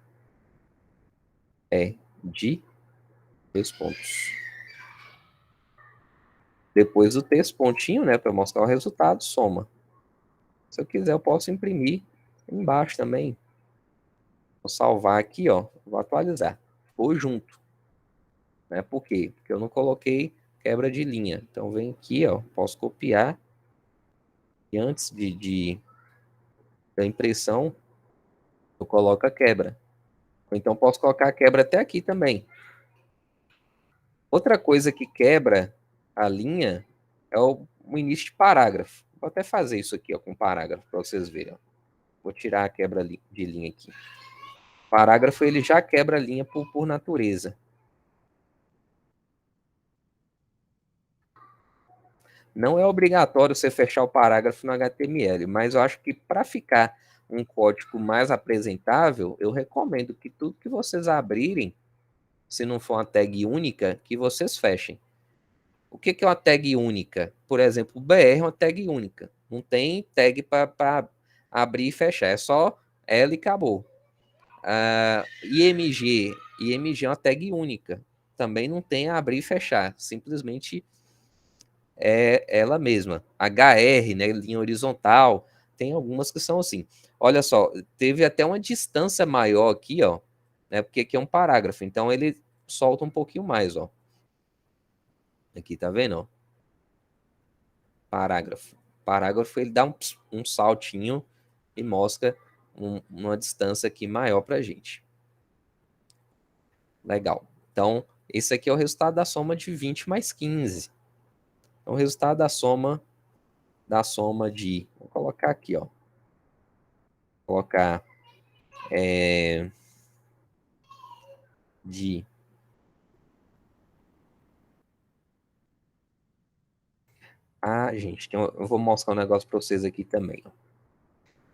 é de 2 pontos. Depois do texto, pontinho, né, para mostrar o resultado, soma. Se eu quiser, eu posso imprimir embaixo também. Vou salvar aqui, ó. Vou atualizar. Vou junto. Né? Por quê? Porque eu não coloquei quebra de linha. Então, vem aqui, ó. Posso copiar. E antes da impressão, eu coloco a quebra. Ou então, posso colocar a quebra até aqui também. Outra coisa que quebra a linha é o início de parágrafo. Vou até fazer isso aqui, ó, com parágrafo, para vocês verem. Ó. Vou tirar a quebra de linha aqui. O parágrafo, ele já quebra a linha por natureza. Não é obrigatório você fechar o parágrafo no HTML, mas eu acho que para ficar um código mais apresentável, eu recomendo que tudo que vocês abrirem, se não for uma tag única, que vocês fechem. O que é uma tag única? Por exemplo, o BR é uma tag única. Não tem tag para abrir e fechar, é só L e acabou. IMG é uma tag única. Também não tem a abrir e fechar, simplesmente é ela mesma. HR, né, linha horizontal, tem algumas que são assim. Olha só, teve até uma distância maior aqui, ó, né, porque aqui é um parágrafo, então ele solta um pouquinho mais, ó. Aqui, tá vendo, ó? Parágrafo. Parágrafo, ele dá um saltinho e mostra uma distância aqui maior pra gente. Legal. Então, esse aqui é o resultado da soma de 20 mais 15. Então, o resultado da soma de... Vou colocar aqui, ó. Vou colocar de... gente, eu vou mostrar um negócio para vocês aqui também, ó.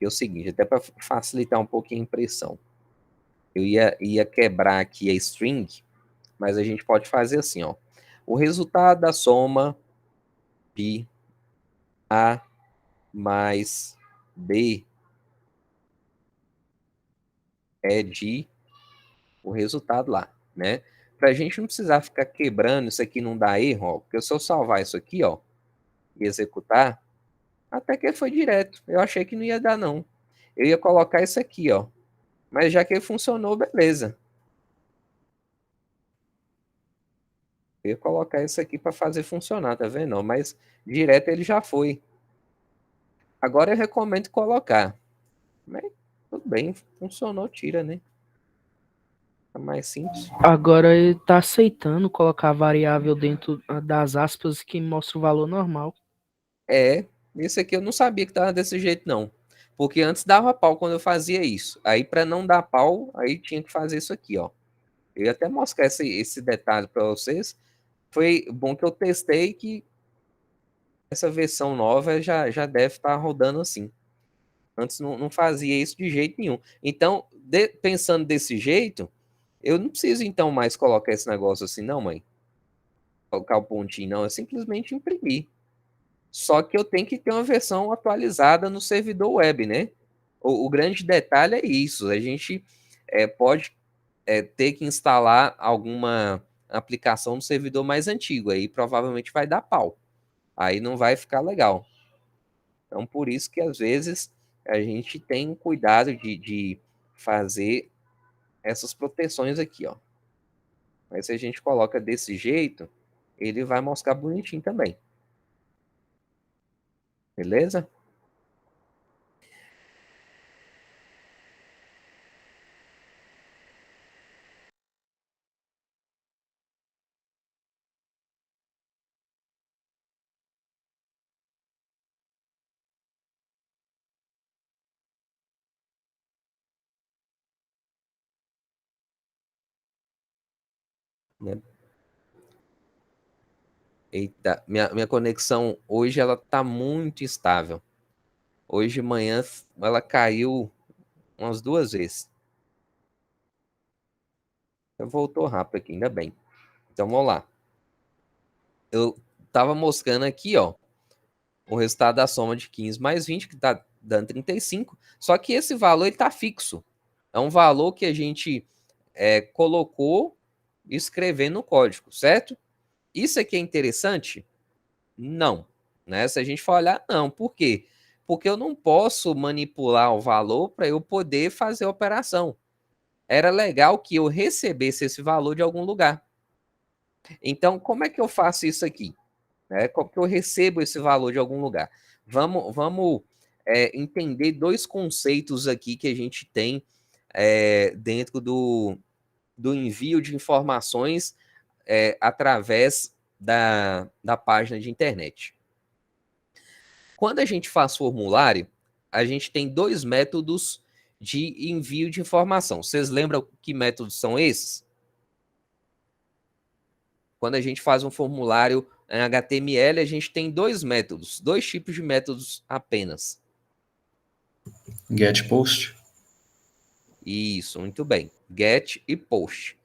É o seguinte, até para facilitar um pouquinho a impressão. Eu ia quebrar aqui a string, mas a gente pode fazer assim, ó. O resultado da soma de A mais B é de o resultado lá, né? Para a gente não precisar ficar quebrando, isso aqui não dá erro, ó, porque se eu salvar isso aqui, ó, e executar, até que foi direto. Eu achei que não ia dar, não. Eu ia colocar isso aqui, ó. Mas já que ele funcionou, beleza. Eu ia colocar isso aqui para fazer funcionar, tá vendo? Mas direto ele já foi. Agora eu recomendo colocar. Mas tudo bem, funcionou, tira, né? É mais simples. Agora ele tá aceitando colocar variável dentro das aspas que mostra o valor normal. Esse aqui eu não sabia que tava desse jeito, não. Porque antes dava pau quando eu fazia isso. Aí, para não dar pau, aí tinha que fazer isso aqui, ó. Eu ia até mostrar esse detalhe para vocês. Foi bom que eu testei que essa versão nova já deve estar rodando assim. Antes não fazia isso de jeito nenhum. Então, pensando desse jeito, eu não preciso então mais colocar esse negócio assim, não, mãe. Colocar o pontinho, não. É simplesmente imprimir. Só que eu tenho que ter uma versão atualizada no servidor web, né? O grande detalhe é isso. A gente pode ter que instalar alguma aplicação no servidor mais antigo. Aí provavelmente vai dar pau. Aí não vai ficar legal. Então, por isso que às vezes a gente tem cuidado de fazer essas proteções aqui, ó. Mas se a gente coloca desse jeito, ele vai mostrar bonitinho também. Beleza? Né? Eita, minha conexão hoje ela tá muito instável. Hoje de manhã ela caiu umas 2 vezes. Voltou rápido aqui, ainda bem. Então vamos lá. Eu tava mostrando aqui, ó, o resultado da soma de 15 mais 20, que tá dando 35. Só que esse valor ele tá fixo. É um valor que a gente colocou e escrevendo no código, certo? Isso aqui é interessante? Não. Né? Se a gente for olhar, não. Por quê? Porque eu não posso manipular o valor para eu poder fazer a operação. Era legal que eu recebesse esse valor de algum lugar. Então, como é que eu faço isso aqui? Como que eu recebo esse valor de algum lugar? Vamos entender dois conceitos aqui que a gente tem dentro do envio de informações através da página de internet. Quando a gente faz formulário, a gente tem 2 métodos de envio de informação. Vocês lembram que métodos são esses? Quando a gente faz um formulário em HTML, a gente tem 2 métodos, 2 tipos de métodos apenas. Get post. Isso, muito bem. Get e post.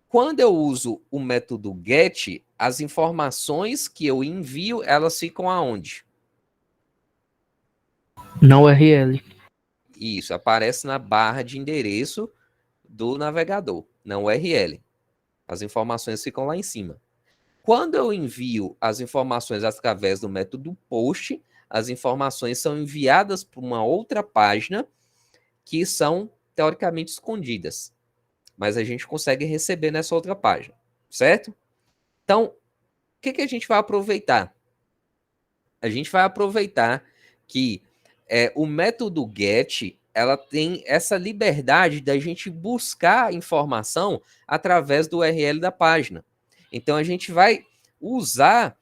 Quando eu uso o método get, as informações que eu envio, elas ficam aonde? Na URL. Isso, aparece na barra de endereço do navegador, na URL. As informações ficam lá em cima. Quando eu envio as informações através do método post, as informações são enviadas para uma outra página que são teoricamente escondidas. Mas a gente consegue receber nessa outra página, certo? Então, o que a gente vai aproveitar? A gente vai aproveitar que o método get, ela tem essa liberdade da gente buscar informação através do URL da página. Então, a gente vai usar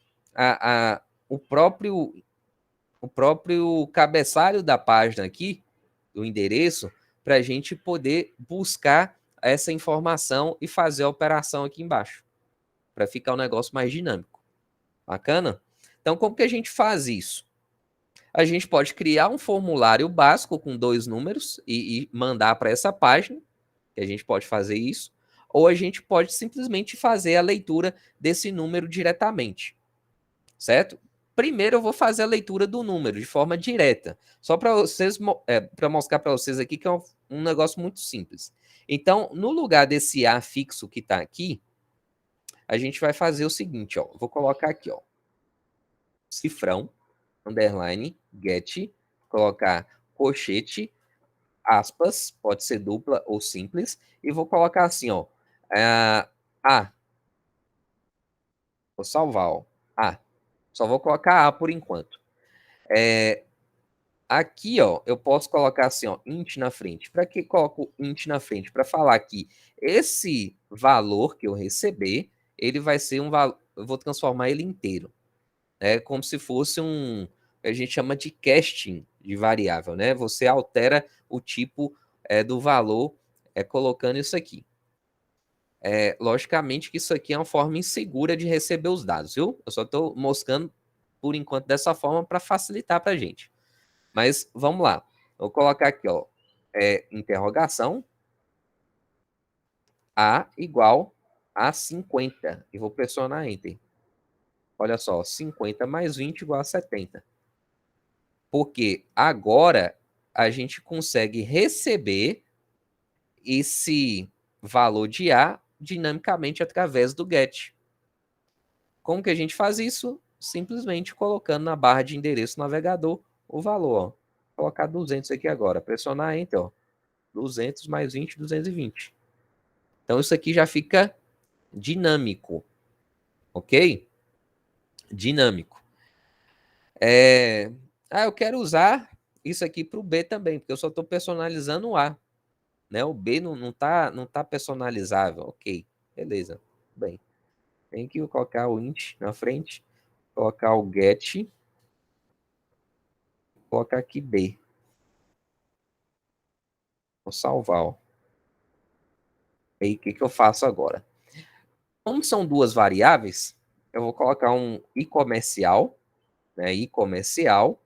o próprio cabeçalho da página aqui, do endereço, para a gente poder buscar essa informação e fazer a operação aqui embaixo, para ficar um negócio mais dinâmico. Bacana? Então, como que a gente faz isso? A gente pode criar um formulário básico com 2 números e mandar para essa página, que a gente pode fazer isso, ou a gente pode simplesmente fazer a leitura desse número diretamente, certo? Primeiro eu vou fazer a leitura do número de forma direta, só para vocês, para mostrar para vocês aqui que é um negócio muito simples. Então, no lugar desse A fixo que está aqui, a gente vai fazer o seguinte, ó, vou colocar aqui, ó, cifrão, underline, get, colocar colchete, aspas, pode ser dupla ou simples, e vou colocar assim, ó, A. Vou salvar, ó, A. Só vou colocar A por enquanto. Aqui, ó, eu posso colocar assim, ó, int na frente. Para que coloco int na frente? Para falar que esse valor que eu receber, ele vai ser um valor, eu vou transformar ele inteiro. É como se fosse a gente chama de casting de variável, né? Você altera o tipo do valor colocando isso aqui. Logicamente que isso aqui é uma forma insegura de receber os dados, viu? Eu só estou mostrando por enquanto dessa forma para facilitar para a gente. Mas vamos lá. Vou colocar aqui, ó, interrogação A igual a 50 e vou pressionar Enter. Olha só, 50 mais 20 igual a 70. Porque agora a gente consegue receber esse valor de A dinamicamente através do get. Como que a gente faz isso? Simplesmente colocando na barra de endereço do navegador o valor. Ó. Vou colocar 200 aqui agora. Pressionar Enter. Ó. 200 mais 20, 220. Então isso aqui já fica dinâmico. Ok? Dinâmico. Eu quero usar isso aqui para o B também, porque eu só estou personalizando o A. Né? O B não tá personalizável. Ok, beleza. Bem, tem que colocar o int na frente, colocar o get, colocar aqui B. Vou salvar. Ó. E o que eu faço agora? Como são 2 variáveis, eu vou colocar um i comercial, né? I comercial,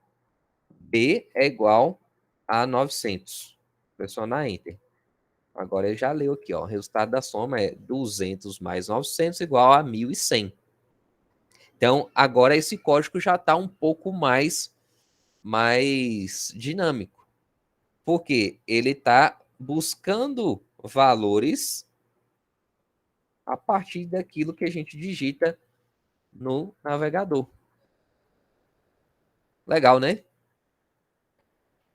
B é igual a 900. Pressionar Enter. Agora ele já leu aqui, ó. O resultado da soma é 200 mais 900 igual a 1.100. Então, agora esse código já está um pouco mais dinâmico. Porque ele está buscando valores a partir daquilo que a gente digita no navegador. Legal, né?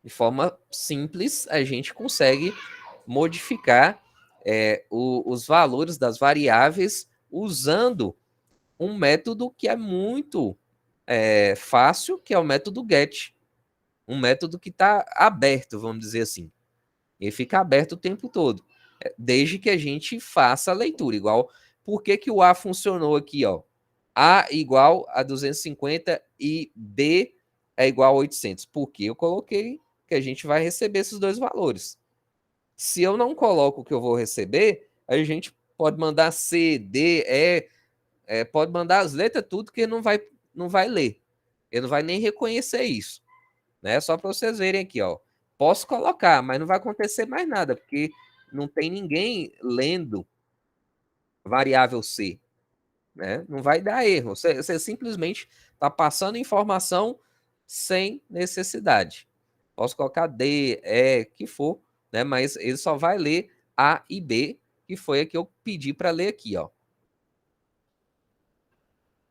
De forma simples, a gente consegue modificar os valores das variáveis usando um método que é muito fácil, que é o método get. Um método que está aberto, vamos dizer assim. Ele fica aberto o tempo todo, desde que a gente faça a leitura. Igual, por que o A funcionou aqui? Ó? A igual a 250 e B é igual a 800. Porque eu coloquei que a gente vai receber esses dois valores. Se eu não coloco o que eu vou receber, a gente pode mandar C, D, E, pode mandar as letras, tudo que não vai ler. Ele não vai nem reconhecer isso. Né? Só para vocês verem aqui, ó. Posso colocar, mas não vai acontecer mais nada, porque não tem ninguém lendo variável C. Né? Não vai dar erro. Você simplesmente está passando informação sem necessidade. Posso colocar D, E, que for, né? Mas ele só vai ler A e B, que foi a que eu pedi para ler aqui, ó.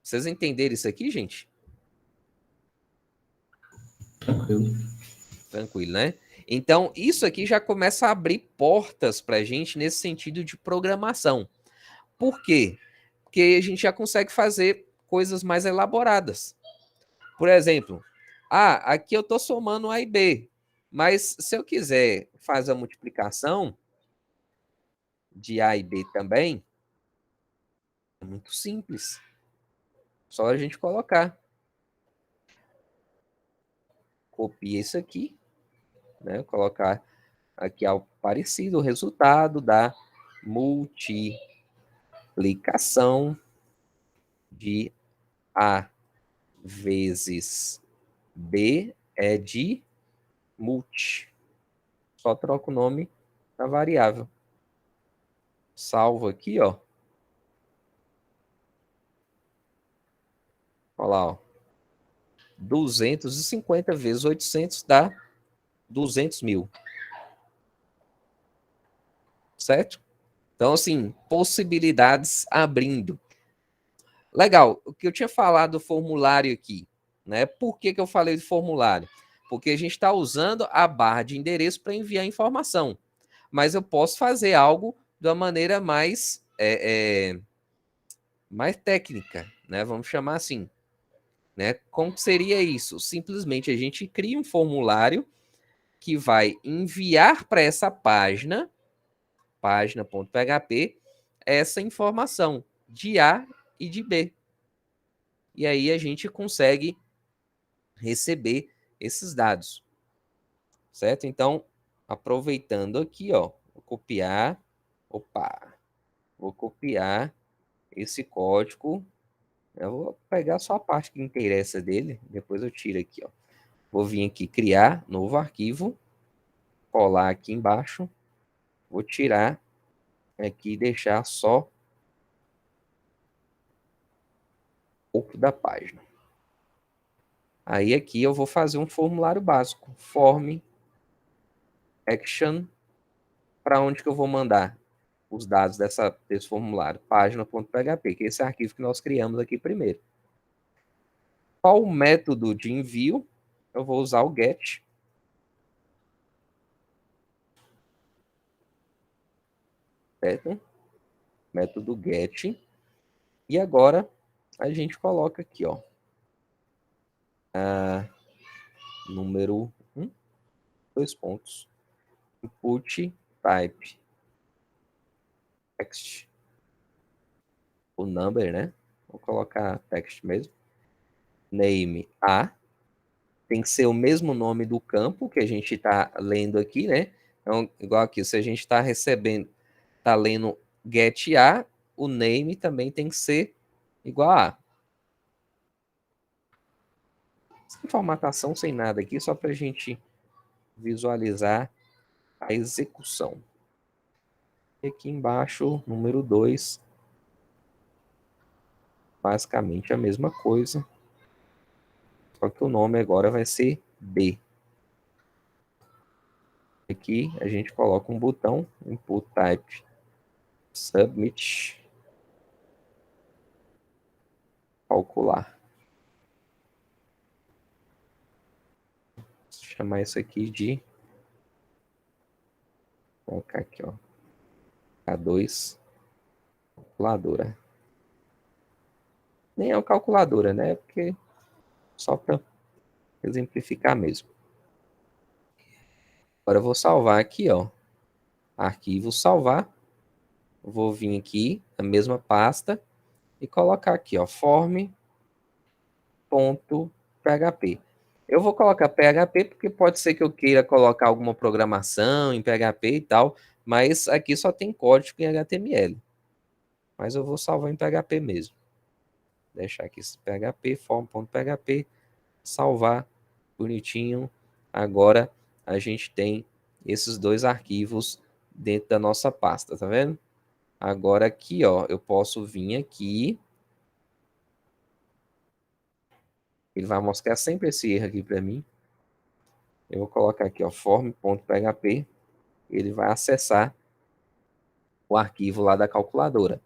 Vocês entenderam isso aqui, gente? Tranquilo. Tranquilo, né? Então, isso aqui já começa a abrir portas para a gente nesse sentido de programação. Por quê? Porque a gente já consegue fazer coisas mais elaboradas. Por exemplo, aqui eu estou somando A e B, mas se eu quiser fazer a multiplicação de A e B também, é muito simples. Só a gente colocar. Copia isso aqui, né? Colocar aqui ao parecido o resultado da multiplicação de A vezes B é de multi. Só troca o nome da variável. Salvo aqui, ó. Olha lá, ó. 250 vezes 800 dá 200 mil. Certo? Então, assim, possibilidades abrindo. Legal. O que eu tinha falado do formulário aqui, né? Por que eu falei de formulário? Porque a gente está usando a barra de endereço para enviar informação. Mas eu posso fazer algo de uma maneira mais técnica, né? Vamos chamar assim. Né? Como seria isso? Simplesmente a gente cria um formulário que vai enviar para essa página.php, essa informação de A e de B. E aí a gente consegue receber esses dados. Certo? Então, aproveitando aqui, ó, vou copiar esse código. Eu vou pegar só a parte que interessa dele, depois eu tiro aqui, ó. Vou vir aqui criar novo arquivo, colar aqui embaixo, vou tirar aqui e deixar só o topo da página. Aí aqui eu vou fazer um formulário básico, form action, para onde que eu vou mandar os dados desse formulário, página.php, que é esse arquivo que nós criamos aqui primeiro. Qual o método de envio? Eu vou usar o get. Certo? Método get. E agora a gente coloca aqui, ó. Número 1, 2 pontos. Input type text. O number, né? Vou colocar text mesmo. Name A. Tem que ser o mesmo nome do campo que a gente está lendo aqui, né? Então, igual aqui, se a gente está lendo get A, o name também tem que ser igual a. Sem formatação, sem nada aqui, só para a gente visualizar a execução. E aqui embaixo, número 2, basicamente a mesma coisa, só que o nome agora vai ser B. Aqui a gente coloca um botão, input type submit, calcular. Vou chamar isso aqui de, vou colocar aqui, ó, K2 calculadora. Nem é uma calculadora, né? Porque só para exemplificar mesmo. Agora eu vou salvar aqui, ó. Arquivo salvar. Vou vir aqui, a mesma pasta, e colocar aqui, ó, form.php. Eu vou colocar PHP porque pode ser que eu queira colocar alguma programação em PHP e tal, mas aqui só tem código em HTML. Mas eu vou salvar em PHP mesmo. Deixar aqui esse PHP, form.php, salvar, bonitinho. Agora a gente tem esses dois arquivos dentro da nossa pasta, tá vendo? Agora aqui, ó, eu posso vir aqui. Ele vai mostrar sempre esse erro aqui para mim. Eu vou colocar aqui, ó, form.php. Ele vai acessar o arquivo lá da calculadora.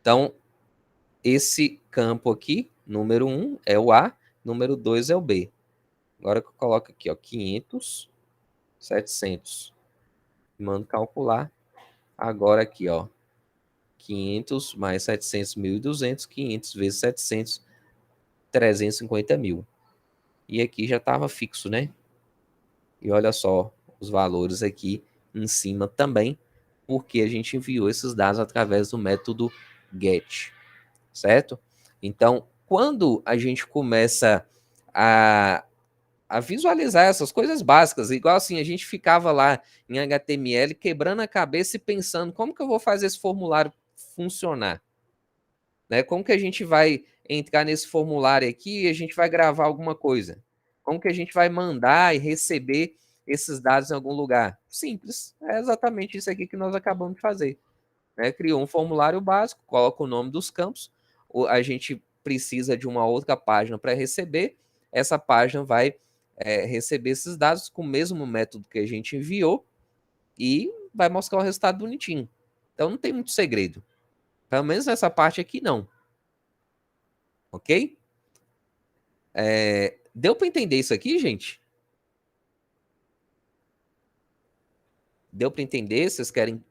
Então, esse campo aqui, número 1 é o A, número 2 é o B. Agora que eu coloco aqui, ó, 500, 700. Mando calcular. Agora aqui, ó, 500 mais 700, 1.200. 500 vezes 700, 350 mil. E aqui já estava fixo, né? E olha só os valores aqui em cima também, porque a gente enviou esses dados através do método get, certo? Então, quando a gente começa a visualizar essas coisas básicas, igual assim, a gente ficava lá em HTML quebrando a cabeça e pensando como que eu vou fazer esse formulário funcionar, né? Como que a gente vai entrar nesse formulário aqui e a gente vai gravar alguma coisa? Como que a gente vai mandar e receber esses dados em algum lugar? Simples, é exatamente isso aqui que nós acabamos de fazer, né? Criou um formulário básico, coloca o nome dos campos, a gente precisa de uma outra página para receber, essa página vai receber esses dados com o mesmo método que a gente enviou e vai mostrar o resultado bonitinho. Então não tem muito segredo. Pelo menos nessa parte aqui não. Ok? Deu para entender isso aqui, gente? Deu para entender? Vocês querem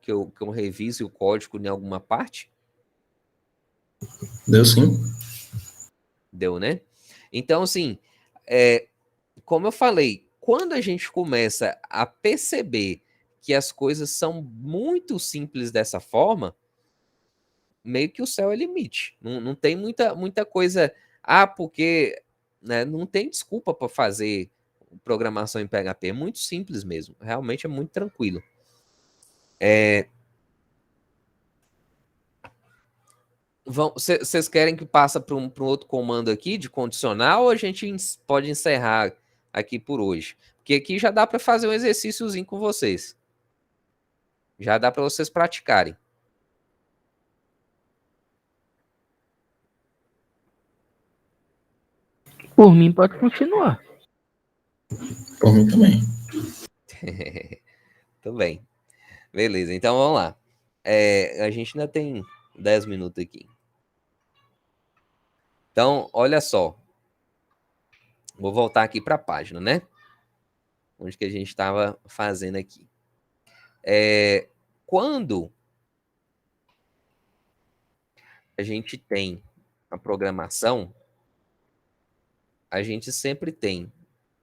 que eu revise o código em alguma parte? Deu sim. Deu, né? Então, assim, como eu falei, quando a gente começa a perceber que as coisas são muito simples dessa forma, meio que o céu é limite. Não tem muita coisa. Ah, porque né, não tem desculpa para fazer programação em PHP. É muito simples mesmo. Realmente é muito tranquilo. Vocês querem que passe para um outro comando aqui de condicional ou a gente pode encerrar aqui por hoje? Porque aqui já dá para fazer um exercíciozinho com vocês. Já dá para vocês praticarem. Por mim, pode continuar. Por mim também. Tudo bem. Beleza, então vamos lá. A gente ainda tem 10 minutos aqui. Então, olha só. Vou voltar aqui para a página, né? Onde que a gente estava fazendo aqui. Quando a gente tem a programação, a gente sempre tem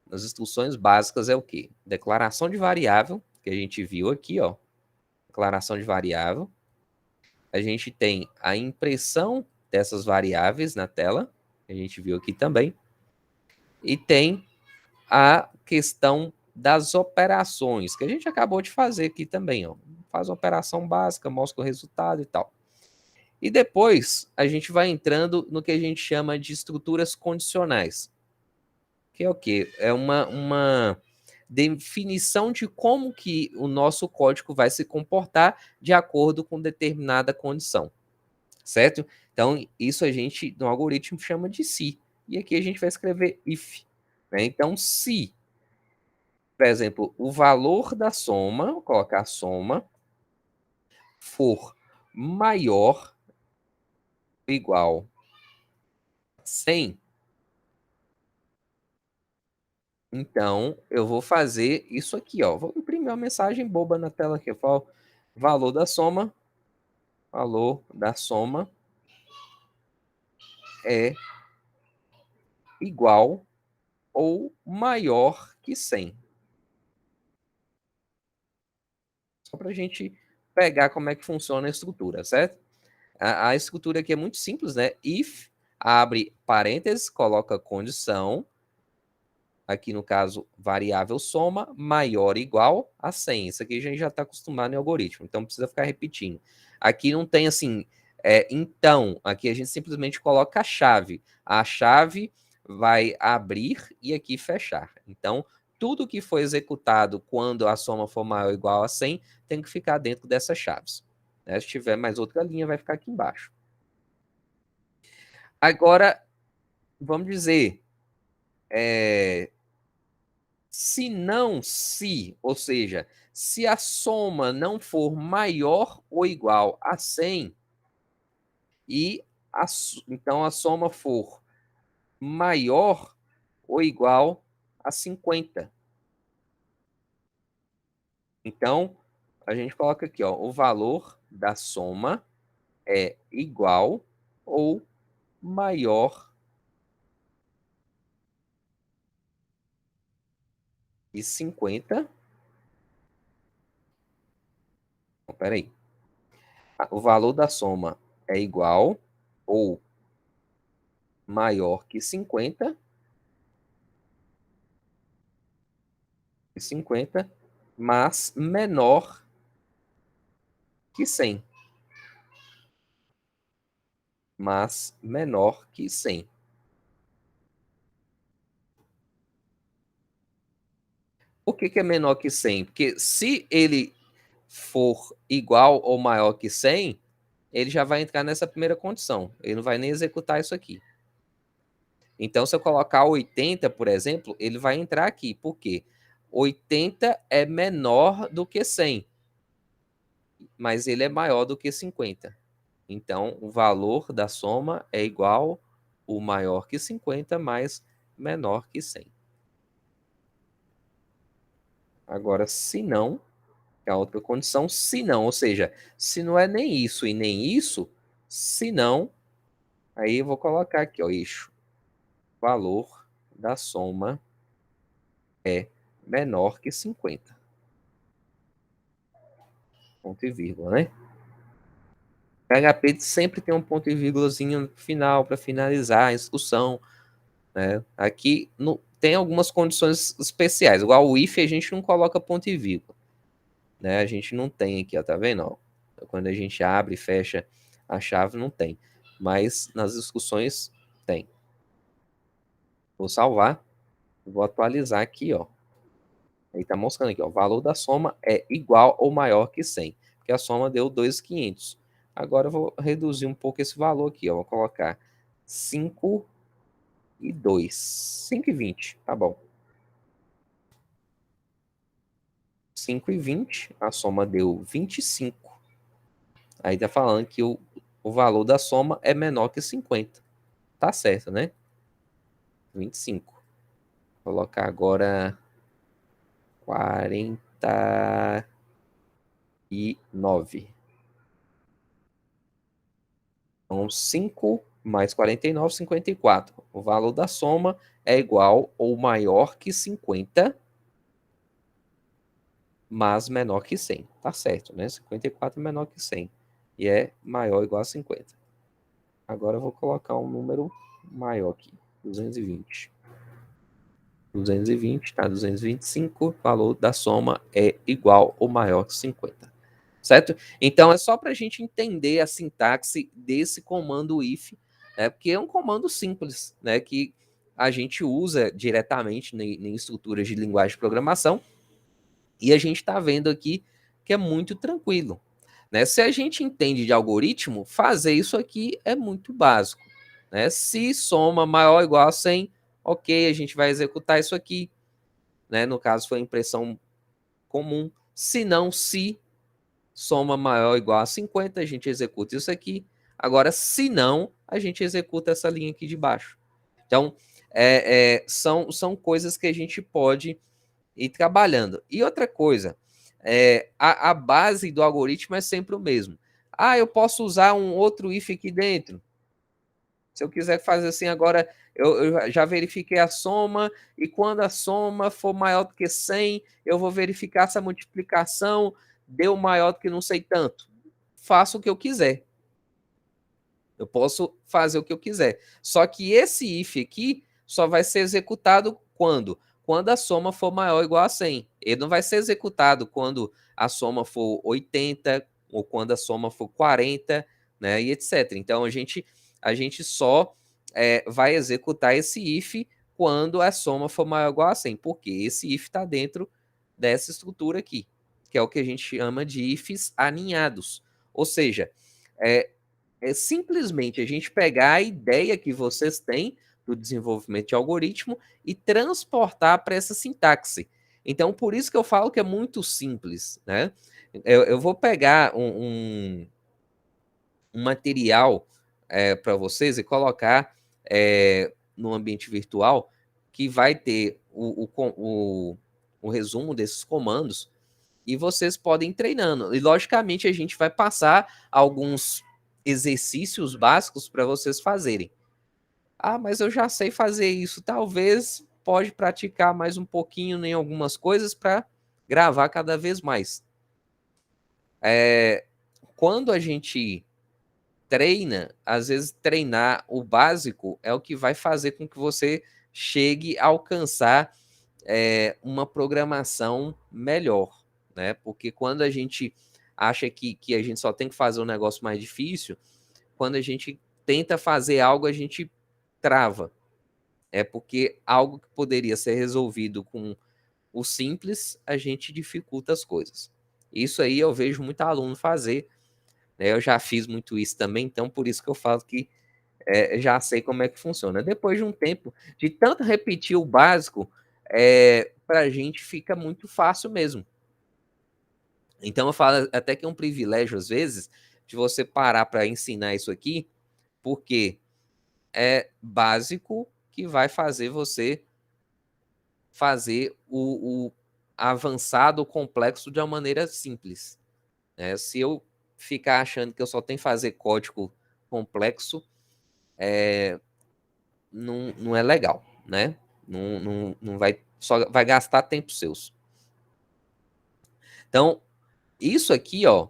as instruções básicas é o quê? Declaração de variável, que a gente viu aqui, ó. Declaração de variável. A gente tem a impressão dessas variáveis na tela, que a gente viu aqui também. E tem a questão das operações, que a gente acabou de fazer aqui também, ó. Faz uma operação básica, mostra o resultado e tal. E depois a gente vai entrando no que a gente chama de estruturas condicionais. Que é o quê? É uma definição de como que o nosso código vai se comportar de acordo com determinada condição. Certo? Então, isso a gente, no algoritmo, chama de se. E aqui a gente vai escrever if. Né? Então, se, por exemplo, o valor da soma, vou colocar a soma, for maior ou igual a 100, então eu vou fazer isso aqui, ó. Vou imprimir uma mensagem boba na tela aqui. Eu falo valor da soma é igual ou maior que 100. Só para a gente pegar como é que funciona a estrutura, certo? A estrutura aqui é muito simples, né? If, abre parênteses, coloca condição, aqui no caso, variável soma, maior ou igual a 100. Isso aqui a gente já está acostumado em algoritmo, então não precisa ficar repetindo. Aqui não tem assim, então, aqui a gente simplesmente coloca a chave. A chave vai abrir e aqui fechar. Então, tudo que foi executado quando a soma for maior ou igual a 100 tem que ficar dentro dessas chaves. Se tiver mais outra linha, vai ficar aqui embaixo. Agora, vamos dizer, se não se, ou seja, se a soma não for maior ou igual a 100, e então a soma for maior ou igual a 50. Então, a gente coloca aqui, ó, o valor da soma é igual ou maior que 50. Não, peraí. O valor da soma é igual ou maior que 50, mas menor que 100. Mas menor que 100. Por que é menor que 100? Porque se ele for igual ou maior que 100, ele já vai entrar nessa primeira condição. Ele não vai nem executar isso aqui. Então, se eu colocar 80, por exemplo, ele vai entrar aqui. Por quê? 80 é menor do que 100, mas ele é maior do que 50. Então, o valor da soma é igual ou maior que 50, mais menor que 100. Agora, se não, é a outra condição, se não, ou seja, se não é nem isso e nem isso, se não, aí eu vou colocar aqui, ó, eixo, valor da soma é menor que 50. Ponto e vírgula, né? PHP sempre tem um ponto e vírgulazinho no final para finalizar a instrução, né? Aqui tem algumas condições especiais, igual o if a gente não coloca ponto e vírgula, né? A gente não tem aqui, ó, tá vendo? Ó? Quando a gente abre e fecha a chave, não tem, mas nas discussões tem. Vou salvar, vou atualizar aqui, ó. Aí tá mostrando aqui, ó, o valor da soma é igual ou maior que 100, porque a soma deu 2.500. Agora eu vou reduzir um pouco esse valor aqui, ó, vou colocar 5 e 2, 5,20, tá bom. 5,20, a soma deu 25. Aí tá falando que o valor da soma é menor que 50. Tá certo, né? 25. Vou colocar agora 49. Então, 5 mais 49, 54. O valor da soma é igual ou maior que 50, mas menor que 100. Tá certo, né? 54 é menor que 100. E é maior ou igual a 50. Agora eu vou colocar um número maior aqui. 220. 220, tá? 225. O valor da soma é igual ou maior que 50. Certo? Então, é só para a gente entender a sintaxe desse comando if, né? Porque é um comando simples, né? Que a gente usa diretamente em estruturas de linguagem de programação, e a gente está vendo aqui que é muito tranquilo, né? Se a gente entende de algoritmo, fazer isso aqui é muito básico, né? Se soma maior ou igual a 100, ok, a gente vai executar isso aqui, né? No caso, foi impressão comum. Se não, se soma maior ou igual a 50, a gente executa isso aqui. Agora, se não, a gente executa essa linha aqui de baixo. Então, são coisas que a gente pode ir trabalhando. E outra coisa, a base do algoritmo é sempre o mesmo. Ah, eu posso usar um outro if aqui dentro. Se eu quiser fazer assim, agora eu já verifiquei a soma, e quando a soma for maior do que 100, eu vou verificar se a multiplicação deu maior do que não sei tanto. Faço o que eu quiser. Eu posso fazer o que eu quiser. Só que esse if aqui só vai ser executado quando? Quando a soma for maior ou igual a 100. Ele não vai ser executado quando a soma for 80 ou quando a soma for 40, né, e etc. Então, a gente só vai executar esse if quando a soma for maior ou igual a 100. Porque esse if está dentro dessa estrutura aqui, que é o que a gente chama de ifs aninhados. Ou seja, é simplesmente a gente pegar a ideia que vocês têm do desenvolvimento de algoritmo e transportar para essa sintaxe. Então, por isso que eu falo que é muito simples, né? Eu vou pegar um material para vocês e colocar no ambiente virtual que vai ter o resumo desses comandos e vocês podem ir treinando. E, logicamente, a gente vai passar alguns exercícios básicos para vocês fazerem. Ah, mas eu já sei fazer isso. Talvez pode praticar mais um pouquinho em algumas coisas para gravar cada vez mais. Quando a gente treina, às vezes treinar o básico é o que vai fazer com que você chegue a alcançar uma programação melhor, né? Porque quando a gente acha que a gente só tem que fazer um negócio mais difícil, quando a gente tenta fazer algo, a gente trava. É porque algo que poderia ser resolvido com o simples, a gente dificulta as coisas. Isso aí eu vejo muito aluno fazer, né? Eu já fiz muito isso também, então por isso que eu falo que já sei como é que funciona. Depois de um tempo, de tanto repetir o básico, para a gente fica muito fácil mesmo. Então eu falo até que é um privilégio, às vezes, de você parar para ensinar isso aqui, porque é básico que vai fazer você fazer o avançado, o complexo de uma maneira simples, né? Se eu ficar achando que eu só tenho que fazer código complexo, não é legal, né? Não vai, só vai gastar tempo seus. Então, isso aqui, ó,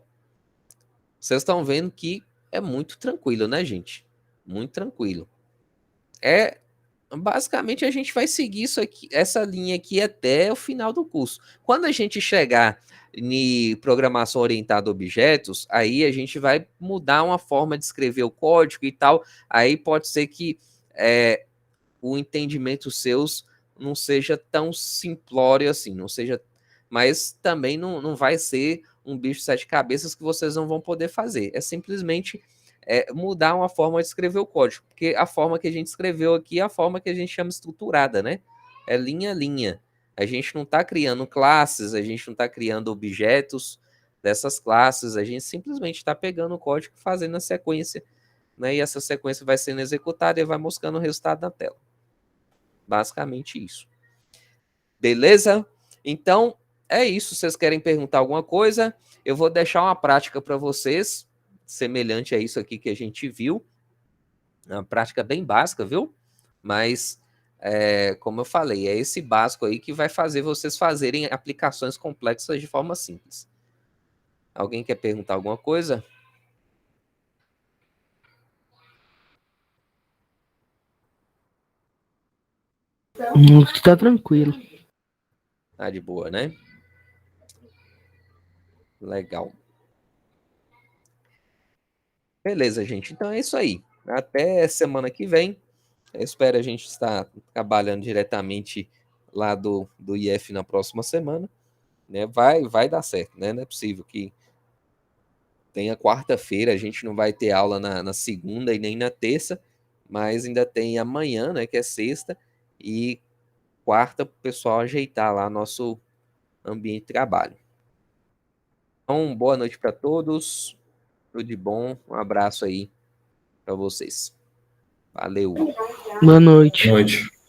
vocês estão vendo que é muito tranquilo, né, gente? Muito tranquilo. Basicamente, a gente vai seguir isso aqui, essa linha aqui até o final do curso. Quando a gente chegar em programação orientada a objetos, aí a gente vai mudar uma forma de escrever o código e tal. Aí pode ser que o entendimento seus não seja tão simplório assim, não seja, mas também não vai ser um bicho de sete cabeças que vocês não vão poder fazer. É simplesmente mudar uma forma de escrever o código, porque a forma que a gente escreveu aqui é a forma que a gente chama estruturada, né? É linha a linha. A gente não está criando classes, a gente não está criando objetos dessas classes, a gente simplesmente está pegando o código e fazendo a sequência, né? E essa sequência vai sendo executada e vai mostrando o resultado na tela. Basicamente isso. Beleza? Então, é isso. Vocês querem perguntar alguma coisa? Eu vou deixar uma prática para vocês, semelhante a isso aqui que a gente viu. Uma prática bem básica, viu? Mas, como eu falei, é esse básico aí que vai fazer vocês fazerem aplicações complexas de forma simples. Alguém quer perguntar alguma coisa? Tá tranquilo. Tá de boa, né? Legal. Beleza, gente. Então é isso aí. Até semana que vem. Eu espero a gente estar trabalhando diretamente lá do IF na próxima semana. Né? Vai dar certo, né? Não é possível que tenha quarta-feira, a gente não vai ter aula na segunda e nem na terça, mas ainda tem amanhã, né? Que é sexta, e quarta para o pessoal ajeitar lá nosso ambiente de trabalho. Então, boa noite para todos. Tudo de bom. Um abraço aí para vocês. Valeu. Boa noite. Boa noite.